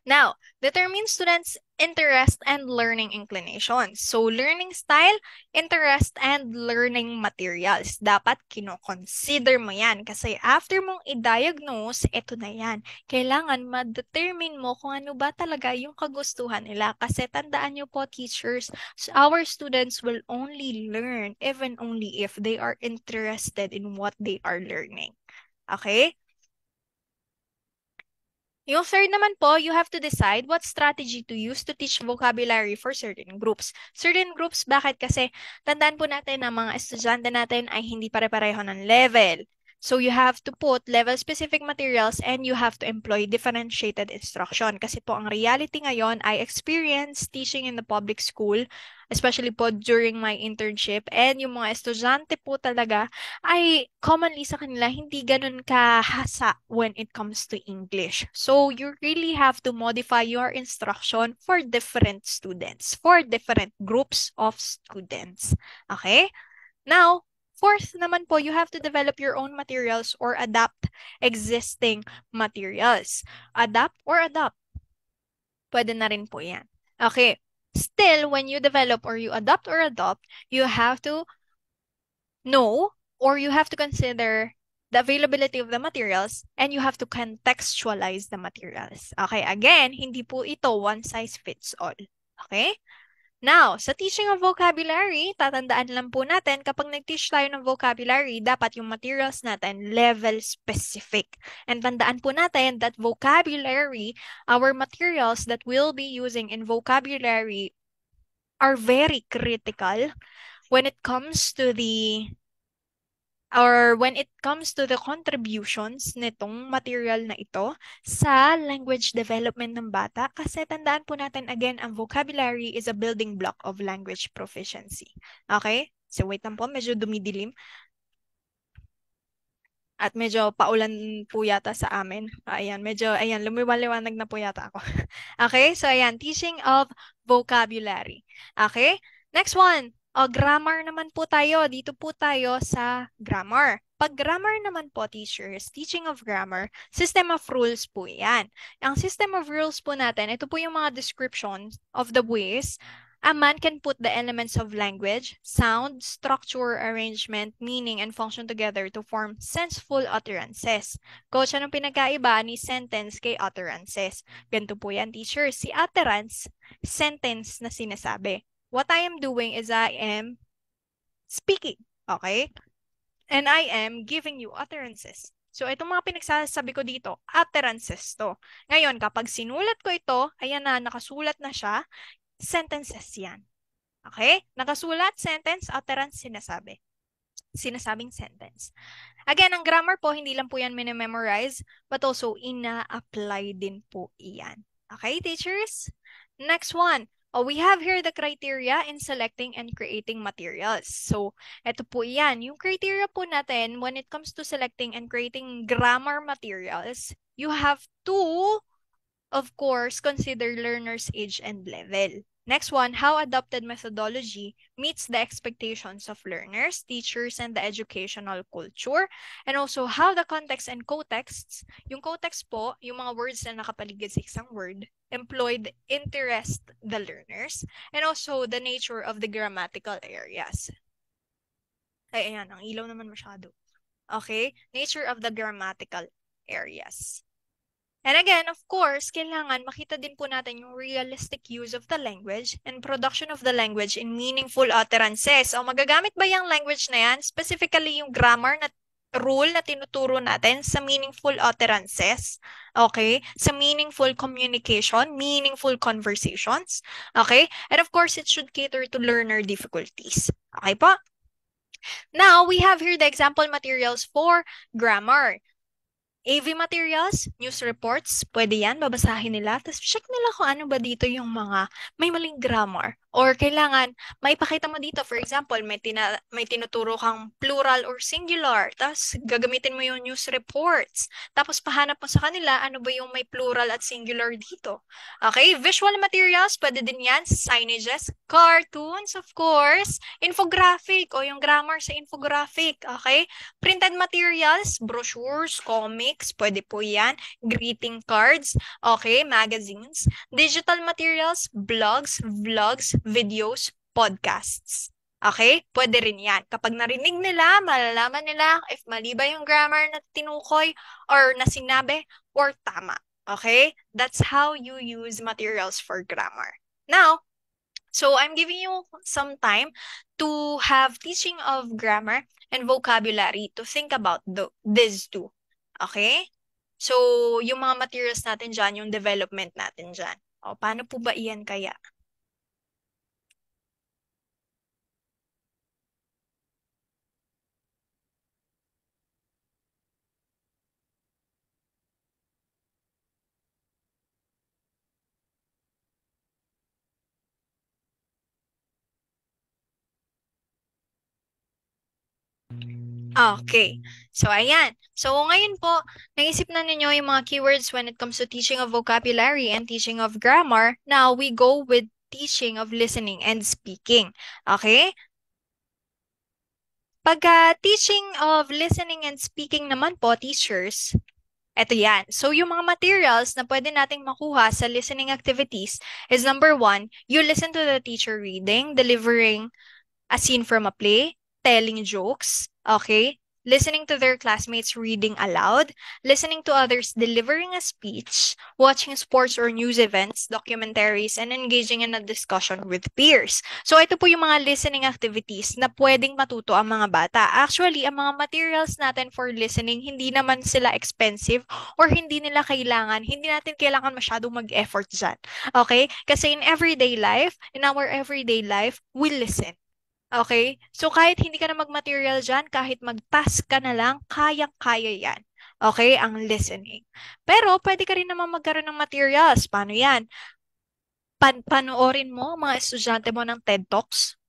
Now, determine students' interest and learning inclinations. So, learning style, interest, and learning materials. Dapat kino-consider mo yan. Kasi after mong i-diagnose, ito na yan. Kailangan ma-determine mo kung ano ba talaga yung kagustuhan nila. Kasi tandaan nyo po, teachers, our students will only learn even only if they are interested in what they are learning. Okay? Yung third naman po, you have to decide what strategy to use to teach vocabulary for certain groups. Certain groups, bakit? Kasi tandaan po natin na mga estudyante natin ay hindi pare-pareho ng level. So you have to put level-specific materials and you have to employ differentiated instruction. Kasi po ang reality ngayon ay experience teaching in the public school, especially po during my internship. And yung mga estudyante po talaga ay commonly sa kanila hindi ganun kahasa when it comes to English. So you really have to modify your instruction for different students, for different groups of students. Okay? Now, Fourth naman po, you have to develop your own materials or adapt existing materials. Adapt or adopt. Pwede na rin po yan. Okay. Still, when you develop or you adopt, you have to know or you have to consider the availability of the materials and you have to contextualize the materials. Okay, again, hindi po ito one size fits all. Okay? Now, sa teaching of vocabulary, tatandaan lang po natin, kapag nag-teach tayo ng vocabulary, dapat yung materials natin level specific. And tandaan po natin that vocabulary, our materials that we'll be using in vocabulary are very critical when it comes to the contributions nitong material na ito sa language development ng bata. Kasi tandaan po natin again, ang vocabulary is a building block of language proficiency. Okay? So wait lang po, medyo dumidilim. At medyo paulan po yata sa amin. Ayan, lumiwaliwanag na po yata ako. Okay, so ayan, teaching of vocabulary. Okay, next one. Grammar naman po tayo. Dito po tayo sa grammar. Pag grammar naman po, teachers, teaching of grammar, system of rules po yan. Ang system of rules po natin, ito po yung mga descriptions of the ways a man can put the elements of language, sound, structure, arrangement, meaning, and function together to form senseful utterances. Coach, anong pinagkaiba ni sentence kay utterances? Ganito po yan, teacher. Si utterance, sentence na sinasabi. What I am doing is I am speaking. Okay? And I am giving you utterances. So, itong mga pinagsasabi ko dito, utterances to. Ngayon, kapag sinulat ko ito, ayan na, nakasulat na siya, sentences yan. Okay? Nakasulat, sentence, utterance, sinasabi. Sinasabing sentence. Again, ang grammar po, hindi lang po yan minimemorize, but also ina-apply din po iyan. Okay, teachers? Next one. We have here the criteria in selecting and creating materials. So, ito po yan. Yung criteria po natin, when it comes to selecting and creating grammar materials, you have to, of course, consider learner's age and level. Next one, how adopted methodology meets the expectations of learners, teachers, and the educational culture. And also, how the context and contexts, yung context po, yung mga words na nakapaligid sa isang word, employed interest the learners. And also, the nature of the grammatical areas. Ay, ayan, ang ilaw naman masyado. Okay, nature of the grammatical areas. And again, of course, kailangan makita din po natin yung realistic use of the language and production of the language in meaningful utterances. O magagamit ba yung language na yan? Specifically yung grammar na rule na tinuturo natin sa meaningful utterances. Okay? Sa meaningful communication, meaningful conversations. Okay? And of course, it should cater to learner difficulties. Okay po? Now, we have here the example materials for grammar. AV materials, news reports, pwede yan, babasahin nila. Tapos check nila kung ano ba dito yung mga may maling grammar. Or kailangan, maipakita mo dito, for example, may tinuturo kang plural or singular. Tapos gagamitin mo yung news reports. Tapos pahanap mo sa kanila, ano ba yung may plural at singular dito. Okay, visual materials, pwede din yan. Signages, cartoons, of course. Infographic, o yung grammar sa infographic. Okay, printed materials, brochures, comics, pwede po yan. Greeting cards, okay, magazines. Digital materials, blogs, vlogs, videos, podcasts. Okay? Pwede rin yan. Kapag narinig nila, malalaman nila if mali ba yung grammar na tinukoy or na sinabi or tama. Okay? That's how you use materials for grammar. Now, so I'm giving you some time to have teaching of grammar and vocabulary to think about these two. Okay? So, yung mga materials natin dyan, yung development natin dyan. O, paano po ba iyan kaya? Okay. So, ayan. So, ngayon po, naisip na ninyo yung mga keywords when it comes to teaching of vocabulary and teaching of grammar. Now, we go with teaching of listening and speaking. Okay? Pagka teaching of listening and speaking naman po, teachers, eto yan. So, yung mga materials na pwede nating makuha sa listening activities is number one, you listen to the teacher reading, delivering a scene from a play, telling jokes, okay? Listening to their classmates reading aloud, listening to others delivering a speech, watching sports or news events, documentaries, and engaging in a discussion with peers. So ito po yung mga listening activities na pwedeng matuto ang mga bata. Actually, ang mga materials natin for listening, hindi naman sila expensive or hindi natin kailangan masyadong mag-effort dyan. Okay? Kasi in our everyday life, we listen. Okay? So kahit hindi ka na mag-material dyan, kahit mag-task ka na lang, kayang-kaya yan. Okay? Ang listening. Pero pwede ka rin naman magkaroon ng materials. Paano yan? Panoorin mo mga estudyante mo ng TED Talks,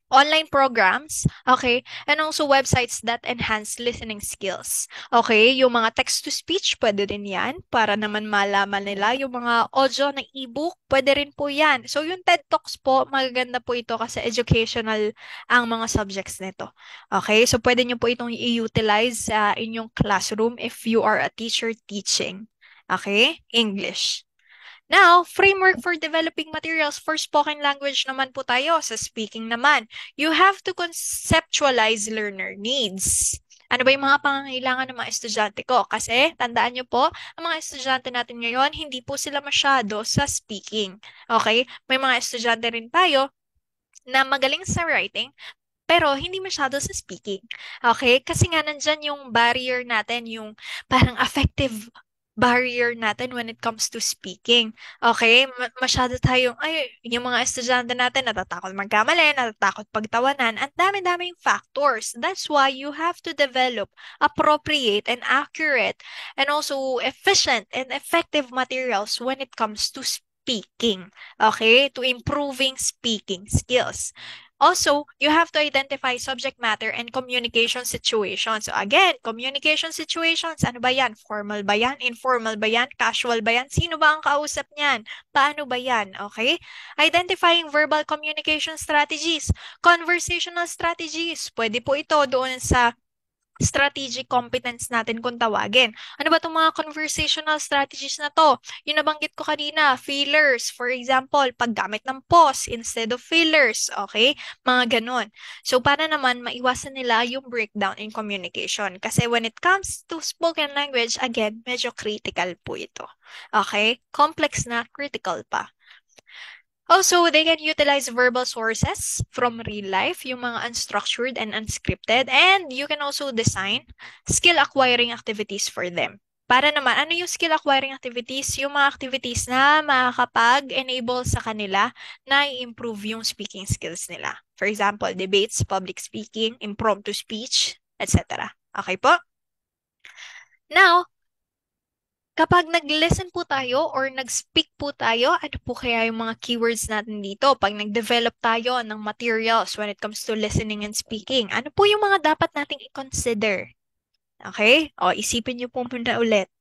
online programs, okay, and also websites that enhance listening skills. Okay, yung mga text-to-speech, pwede rin yan para naman malaman nila. Yung mga audio na e-book, pwede rin po yan. So yung TED Talks po, magaganda po ito kasi educational ang mga subjects nito. Okay, so pwede nyo po itong i-utilize sa inyong classroom if you are a teacher teaching. Okay, English. Now, framework for developing materials for spoken language naman po tayo. Sa speaking naman, you have to conceptualize learner needs. Ano ba yung mga pangangailangan ng mga estudyante ko? Kasi, tandaan nyo po, ang mga estudyante natin ngayon, hindi po sila masyado sa speaking. Okay? May mga estudyante rin tayo na magaling sa writing, pero hindi masyado sa speaking. Okay? Kasi nga nandyan yung barrier natin, yung parang affective barrier natin when it comes to speaking. Okay? Masyado tayong, ay, yung mga estudyante natin natatakot magkamali, natatakot pagtawanan, at dami-daming factors. That's why you have to develop appropriate and accurate and also efficient and effective materials when it comes to speaking. Okay? To improving speaking skills. Also, you have to identify subject matter and communication situations. So again, communication situations, ano ba yan? Formal ba yan? Informal ba yan? Casual ba yan? Sino ba ang kausap niyan? Paano ba yan? Okay? Identifying verbal communication strategies, conversational strategies. Pwede po ito doon sa strategic competence natin kung tawagin. Ano ba itong mga conversational strategies na to? Yung nabanggit ko kanina, fillers. For example, paggamit ng pause instead of fillers. Okay? Mga ganun. So, para naman maiwasan nila yung breakdown in communication. Kasi when it comes to spoken language, again, medyo critical po ito. Okay? Complex na, critical pa. Also, they can utilize verbal sources from real life, yung mga unstructured and unscripted, and you can also design skill acquiring activities for them. Para naman, ano yung skill acquiring activities? Yung mga activities na makakapag-enable sa kanila na i-improve yung speaking skills nila. For example, debates, public speaking, impromptu speech, etc. Okay po? Now, kapag nag-listen po tayo or nag-speak po tayo, ano po kaya yung mga keywords natin dito? Pag nag-develop tayo ng materials when it comes to listening and speaking, ano po yung mga dapat nating i-consider? Okay? O, isipin niyo po muna ulit.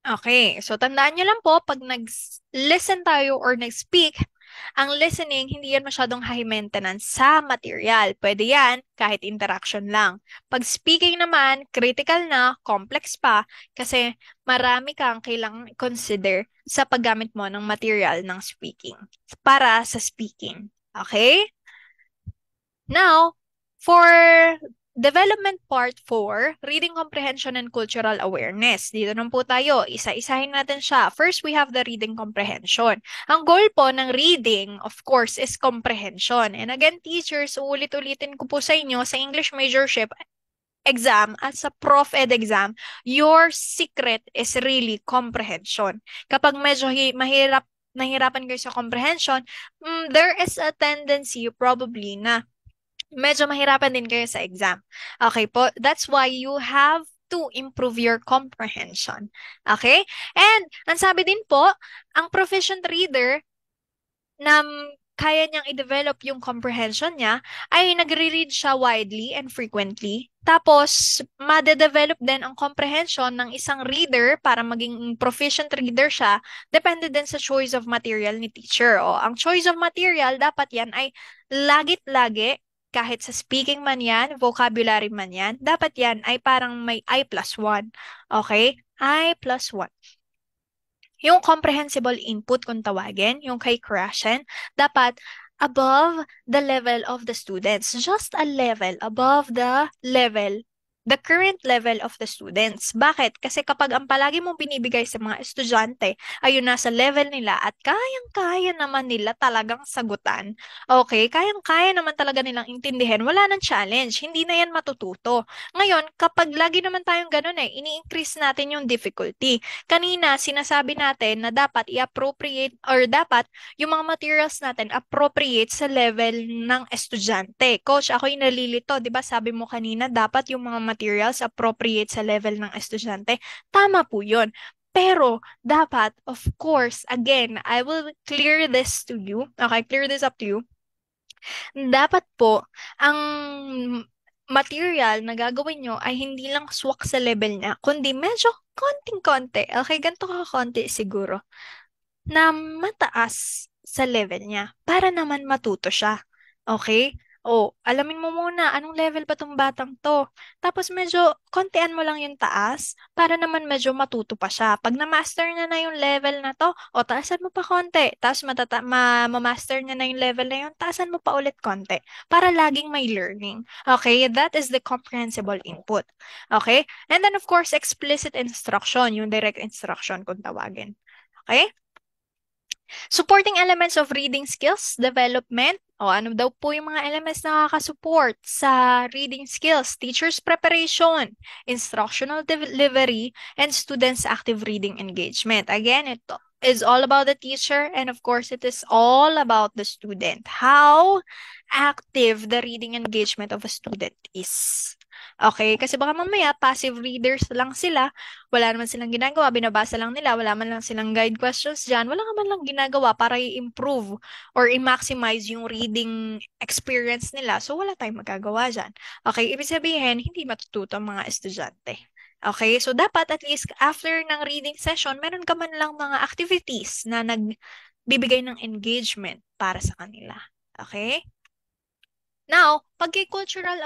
Okay, so tandaan nyo lang po, pag nag-listen tayo or nag-speak, ang listening, hindi yan masyadong high maintenance sa material. Pwede yan kahit interaction lang. Pag speaking naman, critical na, complex pa, kasi marami kang kailangang consider sa paggamit mo ng material ng speaking para sa speaking. Okay? Now, for development part 4, reading comprehension and cultural awareness. Dito naman po tayo, isa-isahin natin siya. First, we have the reading comprehension. Ang goal po ng reading, of course, is comprehension. And again, teachers, ulit-ulitin ko po sa inyo, sa English majorship exam at sa Prof Ed exam, your secret is really comprehension. Kapag medyo nahirapan kayo sa comprehension, there is a tendency probably na medyo mahirapan din kayo sa exam. Okay po? That's why you have to improve your comprehension. Okay? And, ang sabi din po, ang proficient reader na kaya niyang i-develop yung comprehension niya, ay nagre-read siya widely and frequently. Tapos, made-develop din ang comprehension ng isang reader para maging proficient reader siya, depende din sa choice of material ni teacher. O, ang choice of material, dapat yan ay lagit lagi, kahit sa speaking man yan, vocabulary man yan, dapat yan ay parang may I+1. Okay? I+1. Yung comprehensible input kung tawagin, yung kay Krashen, dapat above the level of the students. Just a level above the current level of the students. Bakit? Kasi kapag ang palagi mong binibigay sa mga estudyante ay yung nasa level nila at kayang-kaya naman nila talagang sagutan, okay, kayang-kaya naman talaga nilang intindihin, wala nang challenge, hindi na yan matututo. Ngayon, kapag lagi naman tayong ganun ini-increase natin yung difficulty. Kanina, sinasabi natin na dapat i-appropriate or dapat yung mga materials natin appropriate sa level ng estudyante. Coach, ako'y nalilito. 'Di ba sabi mo kanina, dapat yung mga materials appropriate sa level ng estudyante. Tama po yun. Pero, dapat, of course, again, I will clear this to you. Okay, clear this up to you. Dapat po, ang material na gagawin nyo ay hindi lang swak sa level niya, kundi medyo konting-konti. Okay, ganito ka konti siguro. Na mataas sa level niya para naman matuto siya. Okay? O, alamin mo muna anong level ba tong batang to. Tapos medyo kontian mo lang yung taas para naman medyo matuto pa siya. Pag na-master niya na yung level na to, o taasan mo pa konti. Tapos ma-master niya na yung level na yun, taasan mo pa ulit konti para laging may learning. Okay? That is the comprehensible input. Okay? And then of course, explicit instruction, yung direct instruction kung tawagin. Okay? Supporting elements of reading skills development. O ano daw po yung mga elements na nakaka-support sa reading skills? Teacher's preparation, instructional delivery, and students' active reading engagement. Again, it is all about the teacher and of course it is all about the student. How active the reading engagement of a student is. Okay, kasi baka mamaya passive readers lang sila, wala naman silang ginagawa, binabasa lang nila, wala man lang silang guide questions dyan, wala ka man lang ginagawa para i-improve or i-maximize yung reading experience nila. So, wala tayong magagawa dyan. Okay, ibig sabihin, hindi matututo ang mga estudyante. Okay, so dapat at least after ng reading session, meron ka man lang mga activities na nagbibigay ng engagement para sa kanila. Okay? Now, cultural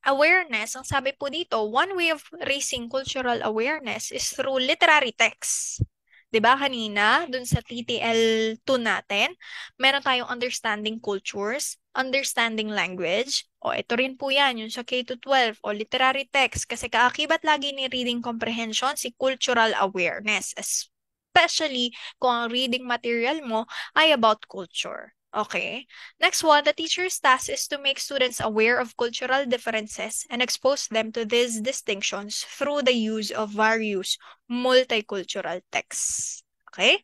awareness, ang sabi po dito, one way of raising cultural awareness is through literary texts. 'Di ba kanina, dun sa TTL2 natin, meron tayong understanding cultures, understanding language. O, ito rin po yan, yung sa K-12, o literary text. Kasi kaakibat lagi ni reading comprehension si cultural awareness. Especially kung ang reading material mo ay about culture. Okay. Next one, the teacher's task is to make students aware of cultural differences and expose them to these distinctions through the use of various multicultural texts. Okay?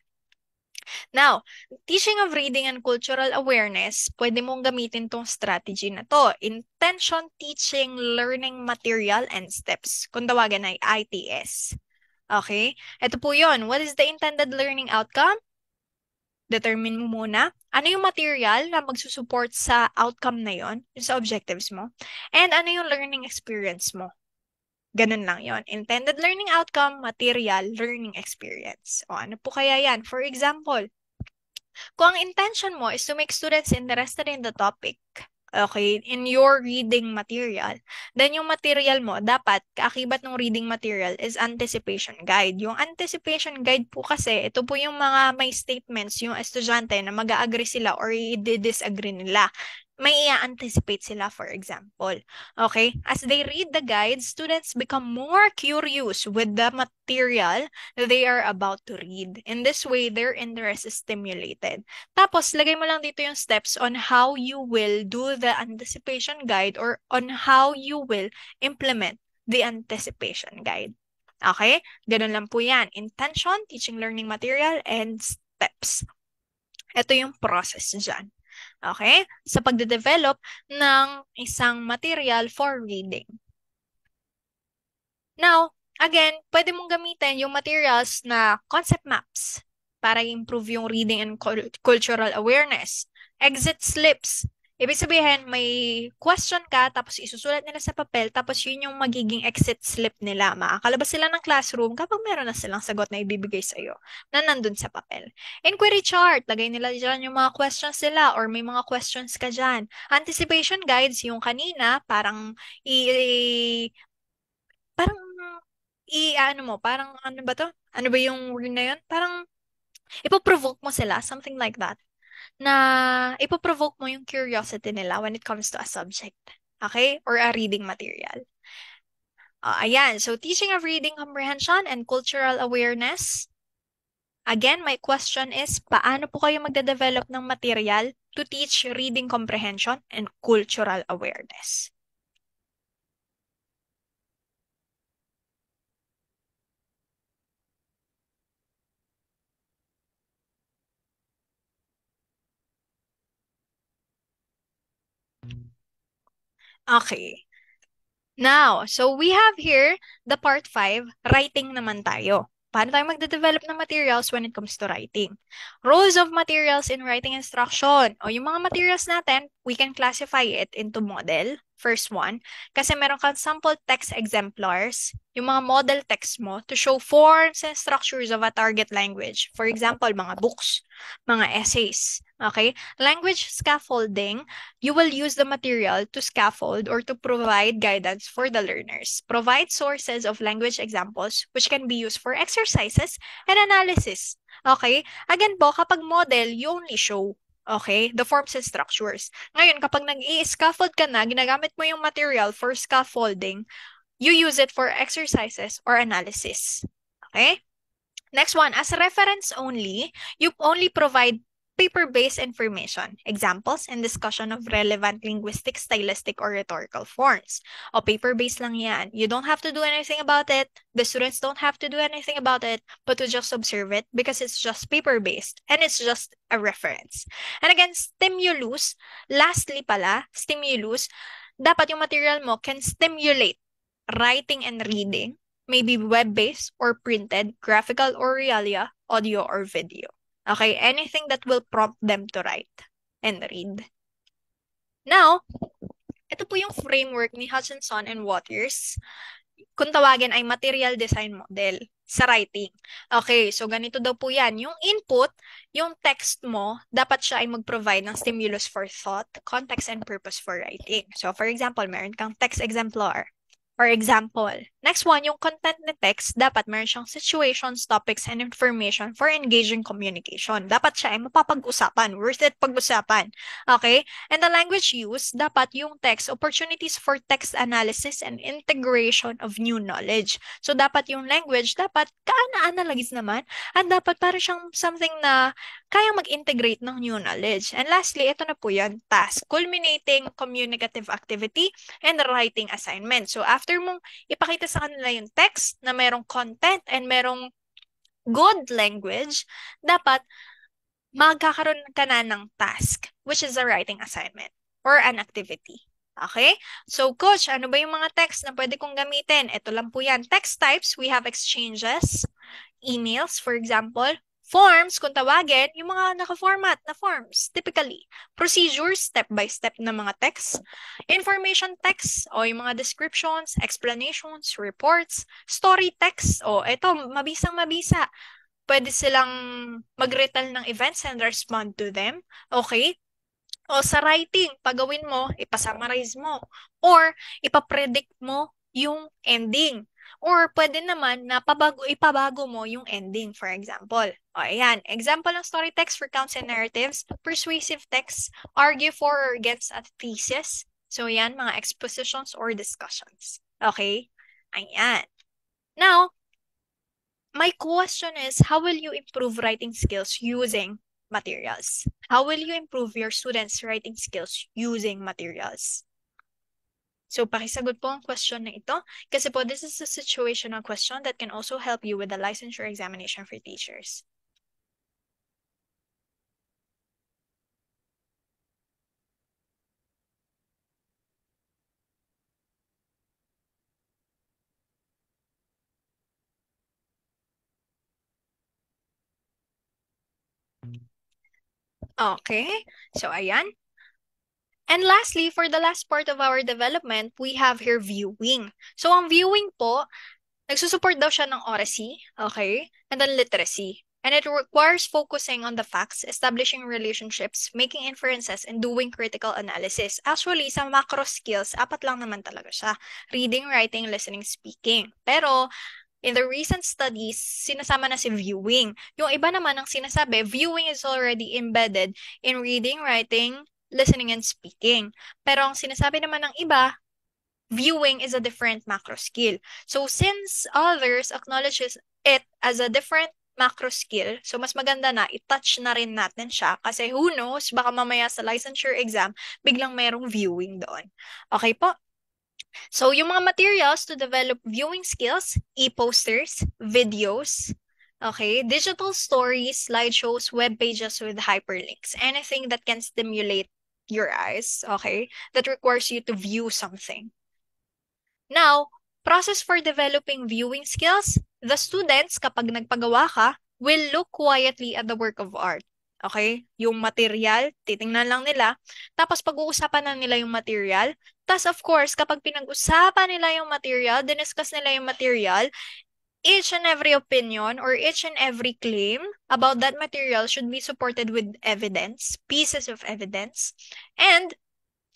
Now, teaching of reading and cultural awareness, pwede mong gamitin tong strategy na to. Intention Teaching Learning Material and Steps. Kung tawagan ay ITS. Okay? Ito po yon. What is the intended learning outcome? Determine mo muna ano yung material na magsusupport sa outcome na yon, yung sa objectives mo, and ano yung learning experience mo. Ganun lang yon. Intended learning outcome, material, learning experience. O ano po kaya yan? For example, kung ang intention mo is to make students interested in the topic, okay, in your reading material, then yung material mo, dapat, kaakibat ng reading material is anticipation guide. Yung anticipation guide po kasi, ito po yung mga may statements, yung estudyante na mag-agree sila or i-disagree nila. May i-anticipate sila, for example. Okay? As they read the guide, students become more curious with the material they are about to read. In this way, their interest is stimulated. Tapos, lagay mo lang dito yung steps on how you will do the anticipation guide or on how you will implement the anticipation guide. Okay? Ganun lang po yan. Intention, teaching learning material, and steps. Ito yung process dyan. Okay? Sa pagde-develop ng isang material for reading. Now, again, pwede mong gamitin yung materials na concept maps para i-improve yung reading and cultural awareness. Exit slips. Ibig sabihin, may question ka, tapos isusulat nila sa papel, tapos yun yung magiging exit slip nila. Makakalabas sila ng classroom kapag meron na silang sagot na ibibigay sa'yo na nandun sa papel. Inquiry chart. Lagay nila dyan yung mga questions nila or may mga questions ka dyan. Anticipation guides, yung kanina, parang ano mo, parang ano ba to? Ano ba yung word na yun? Parang ipoprovoke mo sila, something like that, na ipoprovoke mo yung curiosity nila when it comes to a subject. Okay? Or a reading material. Ayan. So, teaching of reading comprehension and cultural awareness. Again, my question is, paano po kayo magde-develop ng material to teach reading comprehension and cultural awareness? Okay. Now, so we have here the part 5, writing naman tayo. Paano tayo magde-develop ng materials when it comes to writing? Roles of materials in writing instruction. O yung mga materials natin, we can classify it into model, first one. Kasi meron kang sample text exemplars, yung mga model text mo to show forms and structures of a target language. For example, mga books, mga essays. Okay? Language scaffolding, you will use the material to scaffold or to provide guidance for the learners. Provide sources of language examples which can be used for exercises and analysis. Okay? Again po, kapag model, you only show, okay, the forms and structures. Ngayon, kapag nag-i-scaffold ka na, ginagamit mo yung material for scaffolding, you use it for exercises or analysis. Okay? Next one, as reference only, you only provide paper-based information, examples, and discussion of relevant linguistic, stylistic, or rhetorical forms. O paper-based lang yan. You don't have to do anything about it. The students don't have to do anything about it, but to just observe it because it's just paper-based and it's just a reference. And again, stimulus, lastly pala, stimulus, dapat yung material mo can stimulate writing and reading, may be web-based or printed, graphical or realia, audio or video. Okay, anything that will prompt them to write and read. Now, ito po yung framework ni Hutchinson and Waters. Kung tawagin ay material design model sa writing. Okay, so ganito daw po yan. Yung input, yung text mo, dapat siya ay mag-provide ng stimulus for thought, context, and purpose for writing. So, for example, meron kang text exemplar. For example, next one, yung content ni text, dapat meron siyang situations, topics, and information for engaging communication. Dapat siya ay mapapag-usapan, worth it pag-usapan. Okay? And the language used, dapat yung text, opportunities for text analysis and integration of new knowledge. So, dapat yung language, dapat ka-analyze naman, at dapat para siyang something na kayang mag-integrate ng new knowledge. And lastly, ito na po yan, task, culminating communicative activity and writing assignment. So, after mong ipakita sa kanila yung text na merong content and merong good language, dapat magkakaroon ka na ng task, which is a writing assignment or an activity. Okay? So, coach, ano ba yung mga text na pwede kong gamitin? Ito lang po yan. Text types, we have exchanges, emails, for example. Forms, kung tawagin, yung mga naka-format na forms, typically. Procedures, step-by-step na mga text. Information text, o yung mga descriptions, explanations, reports. Story text, o ito, mabisang-mabisa. Pwede silang mag-retell ng events and respond to them. Okay? O sa writing, pagawin mo, ipasummarize mo. Or ipapredict mo yung ending. Or pwede naman na ipabago mo yung ending, for example. O ayan, example ng story text recounts and narratives, persuasive text, argue for or against a thesis. So yan, mga expositions or discussions. Okay? Ayan. Now, my question is, how will you improve writing skills using materials? How will you improve your students' writing skills using materials? So, pakisagot po ang question na ito. Kasi po, this is a situational question that can also help you with the licensure examination for teachers. Okay, so ayan. And lastly, for the last part of our development, we have here viewing. So ang viewing po, nagsusupport daw siya ng oracy, okay? And then literacy. And it requires focusing on the facts, establishing relationships, making inferences, and doing critical analysis. Actually, sa macro skills, apat lang naman talaga siya. Reading, writing, listening, speaking. Pero, in the recent studies, sinasama na si viewing. Yung iba naman ang sinasabi, viewing is already embedded in reading, writing, listening, and speaking. Pero ang sinasabi naman ng iba, viewing is a different macro skill. So since others acknowledges it as a different macro skill, so mas maganda na i-touch na rin natin siya kasi who knows, baka mamaya sa licensure exam, biglang mayroong viewing doon. Okay po? So yung mga materials to develop viewing skills, e-posters, videos, okay, digital stories, slideshows, web pages with hyperlinks, anything that can stimulate your eyes, okay, that requires you to view something. Now, process for developing viewing skills, the students, kapag nagpagawa ka, will look quietly at the work of art. Okay? Yung material, titingnan lang nila. Tapos pag-uusapan na nila yung material. Tapos of course, kapag pinag-usapan nila yung material, diniscuss nila yung material, each and every opinion or each and every claim about that material should be supported with evidence, pieces of evidence. And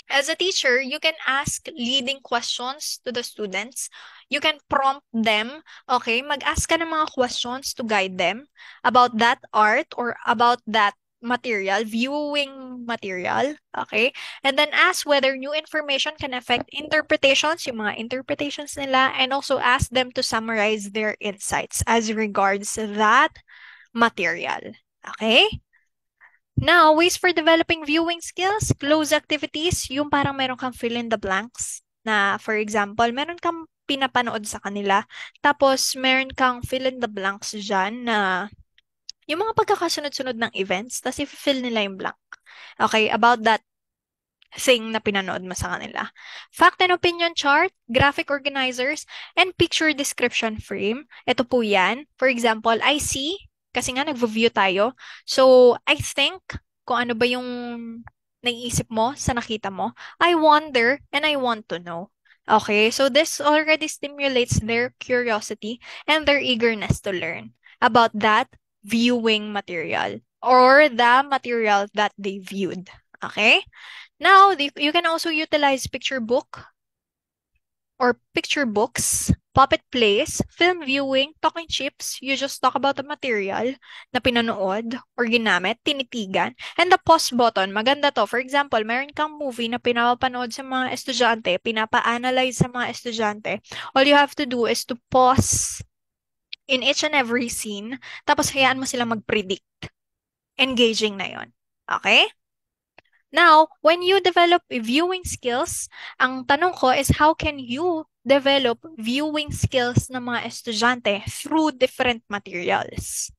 as a teacher, you can ask leading questions to the students. You can prompt them, okay? Mag-ask ka ng mga questions to guide them about that art or about that material, viewing material, okay? And then ask whether new information can affect interpretations, yung mga interpretations nila, and also ask them to summarize their insights as regards that material, okay? Now, ways for developing viewing skills, close activities, yung parang meron kang fill in the blanks na, for example, meron kang pinapanood sa kanila, tapos meron kang fill in the blanks dyan na yung mga pagkakasunod-sunod ng events, tapos i-fill nila yung blank. Okay, about that thing na pinanood mo sa kanila. Fact and opinion chart, graphic organizers, and picture description frame. Ito po yan. For example, I see, kasi nga nag-view tayo. So, I think, kung ano ba yung naiisip mo sa nakita mo. I wonder and I want to know. Okay, so this already stimulates their curiosity and their eagerness to learn about that viewing material or the material that they viewed. Okay? Now, you can also utilize picture book or picture books, puppet plays, film viewing, talking chips. You just talk about the material na pinanood or ginamit, tinitigan. And the pause button, maganda to. For example, meron kang movie na pinapanood sa mga estudyante, pinapa-analyze sa mga estudyante. All you have to do is to pause in each and every scene, tapos hayaan mo sila mag-predict. Engaging na yon. Okay? Now, when you develop viewing skills, ang tanong ko is how can you develop viewing skills ng mga estudyante through different materials?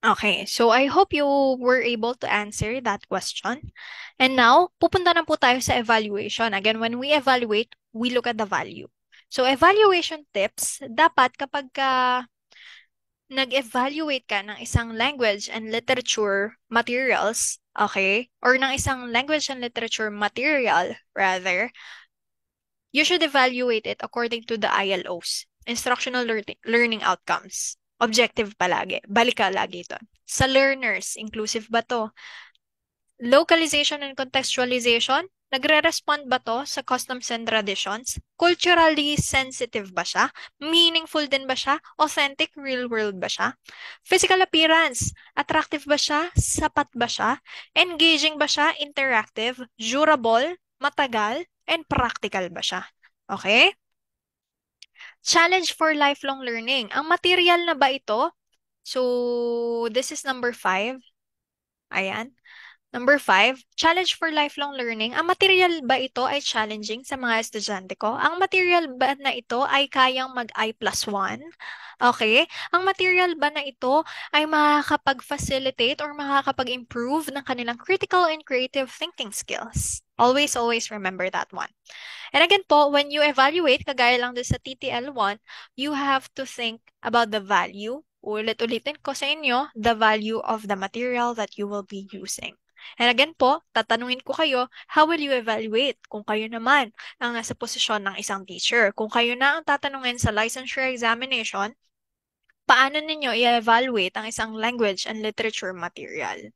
Okay, so I hope you were able to answer that question. And now, pupunta na po tayo sa evaluation. Again, when we evaluate, we look at the value. So, evaluation tips, dapat kapag nag-evaluate ka ng isang language and literature materials, okay, or ng isang language and literature material, rather, you should evaluate it according to the ILOs, Instructional Learning Outcomes. Objective palagi. Balik ka lagi ito. Sa learners, inclusive ba to? Localization and contextualization, nagre-respond ba to sa customs and traditions? Culturally sensitive ba siya? Meaningful din ba siya? Authentic, real world ba siya? Physical appearance, attractive ba siya? Sapat ba siya? Engaging ba siya? Interactive, durable, matagal, and practical ba siya? Okay? Challenge for lifelong learning. Ang material na ba ito? So, this is number 5. Ayan. Number 5, challenge for lifelong learning. Ang material ba ito ay challenging sa mga estudyante ko? Ang material ba na ito ay kayang mag-I+1? Okay? Ang material ba na ito ay makakapag-facilitate or makakapag-improve ng kanilang critical and creative thinking skills? Always remember that one. And again po, when you evaluate, kagaya lang din sa TTL1, you have to think about the value. Ulit-ulitin ko sa inyo, the value of the material that you will be using. And again po, tatanungin ko kayo, how will you evaluate kung kayo naman ang nasa posisyon ng isang teacher? Kung kayo na ang tatanungin sa licensure examination, paano ninyo i-evaluate ang isang language and literature material?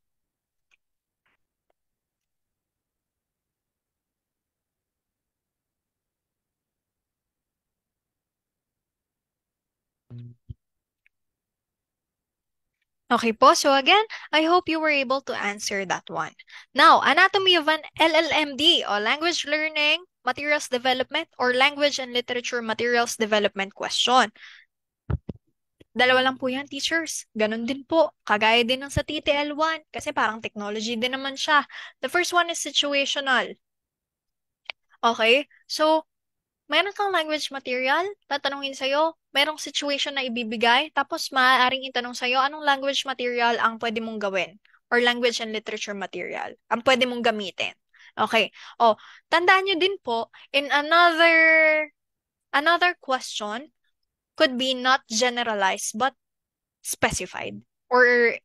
Okay po, so again, I hope you were able to answer that one. Now, anatomy of an LLMD o Language Learning Materials Development or Language and Literature Materials Development question. Dalawa lang po yan, teachers. Ganon din po. Kagaya din ng sa TTL1 kasi parang technology din naman siya. The first one is situational. Okay? So, meron kang language material, tatanungin sa'yo, merong situation na ibibigay, tapos maaaring itanong sa'yo, anong language material ang pwede mong gawin? Or language and literature material ang pwede mong gamitin. Okay. Oh, tandaan nyo din po, in another question could be not generalized but specified or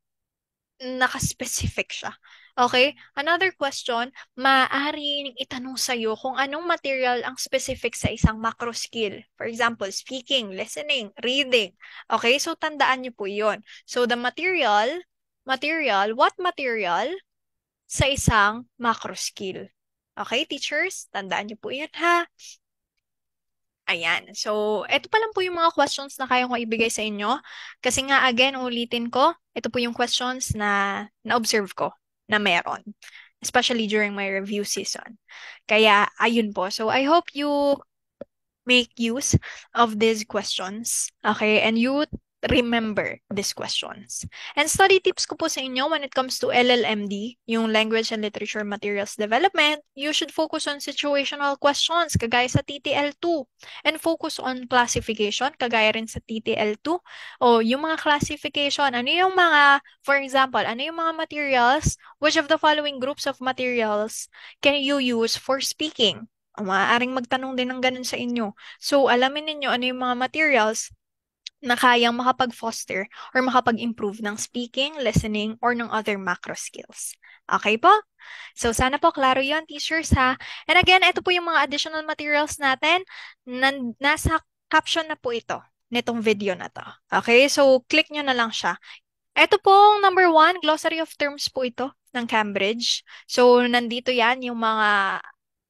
nakaspecific siya. Okay? Another question, maaaring itanong sa'yo kung anong material ang specific sa isang macro skill. For example, speaking, listening, reading. Okay? So, tandaan niyo po yun. So, the what material sa isang macro skill? Okay, teachers? Tandaan niyo po yun, ha? Ayan. So, ito pa lang po yung mga questions na kaya ko ibigay sa inyo. Kasi nga, again, ulitin ko, ito po yung questions na na-observe ko na meron. Especially during my review season. Kaya, ayun po. So, I hope you make use of these questions. Okay? And you remember these questions. And study tips ko po sa inyo when it comes to LLMD, yung Language and Literature Materials Development, you should focus on situational questions, kagaya sa TTL2. And focus on classification, kagaya rin sa TTL2. O yung mga classification, ano yung mga, for example, ano yung mga materials, which of the following groups of materials can you use for speaking? Maaaring magtanong din ng ganun sa inyo. So, alamin ninyo ano yung mga materials na kayang makapag-foster or makapag-improve ng speaking, listening, or ng other macro skills. Okay po? So, sana po klaro yon, teachers, ha? And again, ito po yung mga additional materials natin. Nasa caption na po ito nitong video na to. Okay? So, click nyo na lang siya. Ito pong number 1, glossary of terms po ito ng Cambridge. So, nandito yan yung mga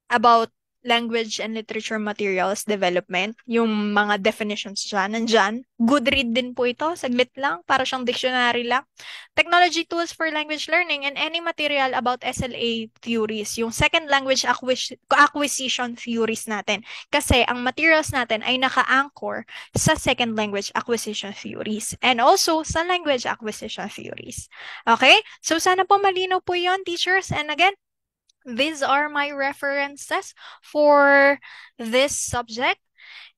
about language and literature materials development, yung mga definitions dyan, nandyan. Good read din po ito, saglit lang, para siyang dictionary lang. Technology tools for language learning and any material about SLA theories, yung second language acquisition theories natin. Kasi ang materials natin ay naka-anchor sa second language acquisition theories and also sa language acquisition theories. Okay? So sana po malinaw po yon, teachers. And again, these are my references for this subject.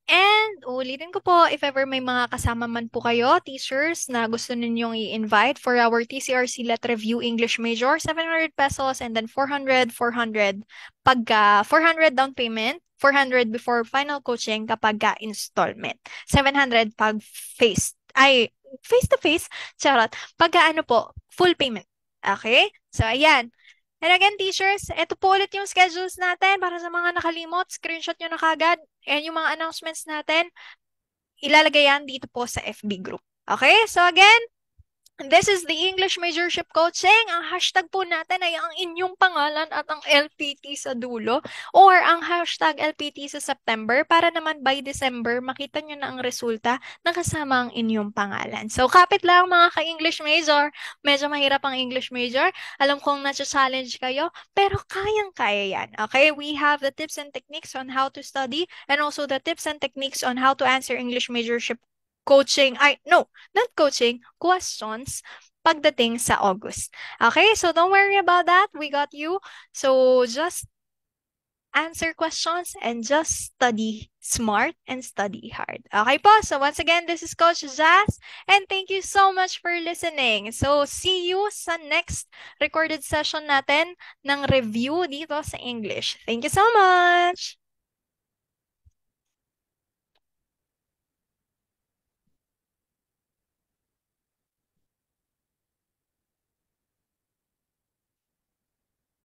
And ulitin ko po, if ever may mga kasama man po kayo, teachers, na gusto ninyong i-invite for our TCRC Let Review English Major, 700 pesos and then 400. Pagka 400 down payment, 400 before final coaching kapag installment. 700 pag face-to-face, charot. Pagka ano po, full payment. Okay? So, ayan. And again, teachers, ito po ulit yung schedules natin para sa mga nakalimot. Screenshot nyo na kagad. And yung mga announcements natin, ilalagay yan dito po sa FB group. Okay? So again, this is the English Majorship Coaching. Ang hashtag po natin ay ang inyong pangalan at ang LPT sa dulo or ang hashtag LPT sa September para naman by December makita nyo na ang resulta na kasama ang inyong pangalan. So kapit lang mga ka-English Major. Medyo mahirap ang English Major. Alam kong na-challenge kayo pero kayang-kaya yan. Okay? We have the tips and techniques on how to study and also the tips and techniques on how to answer English Majorship not coaching, questions pagdating sa August. Okay, so don't worry about that. We got you. So just answer questions and just study smart, and study hard. Okay po, so once again, this is Coach Jazz, and thank you so much for listening. So, see you sa next recorded session natin ng review dito sa English. Thank you so much!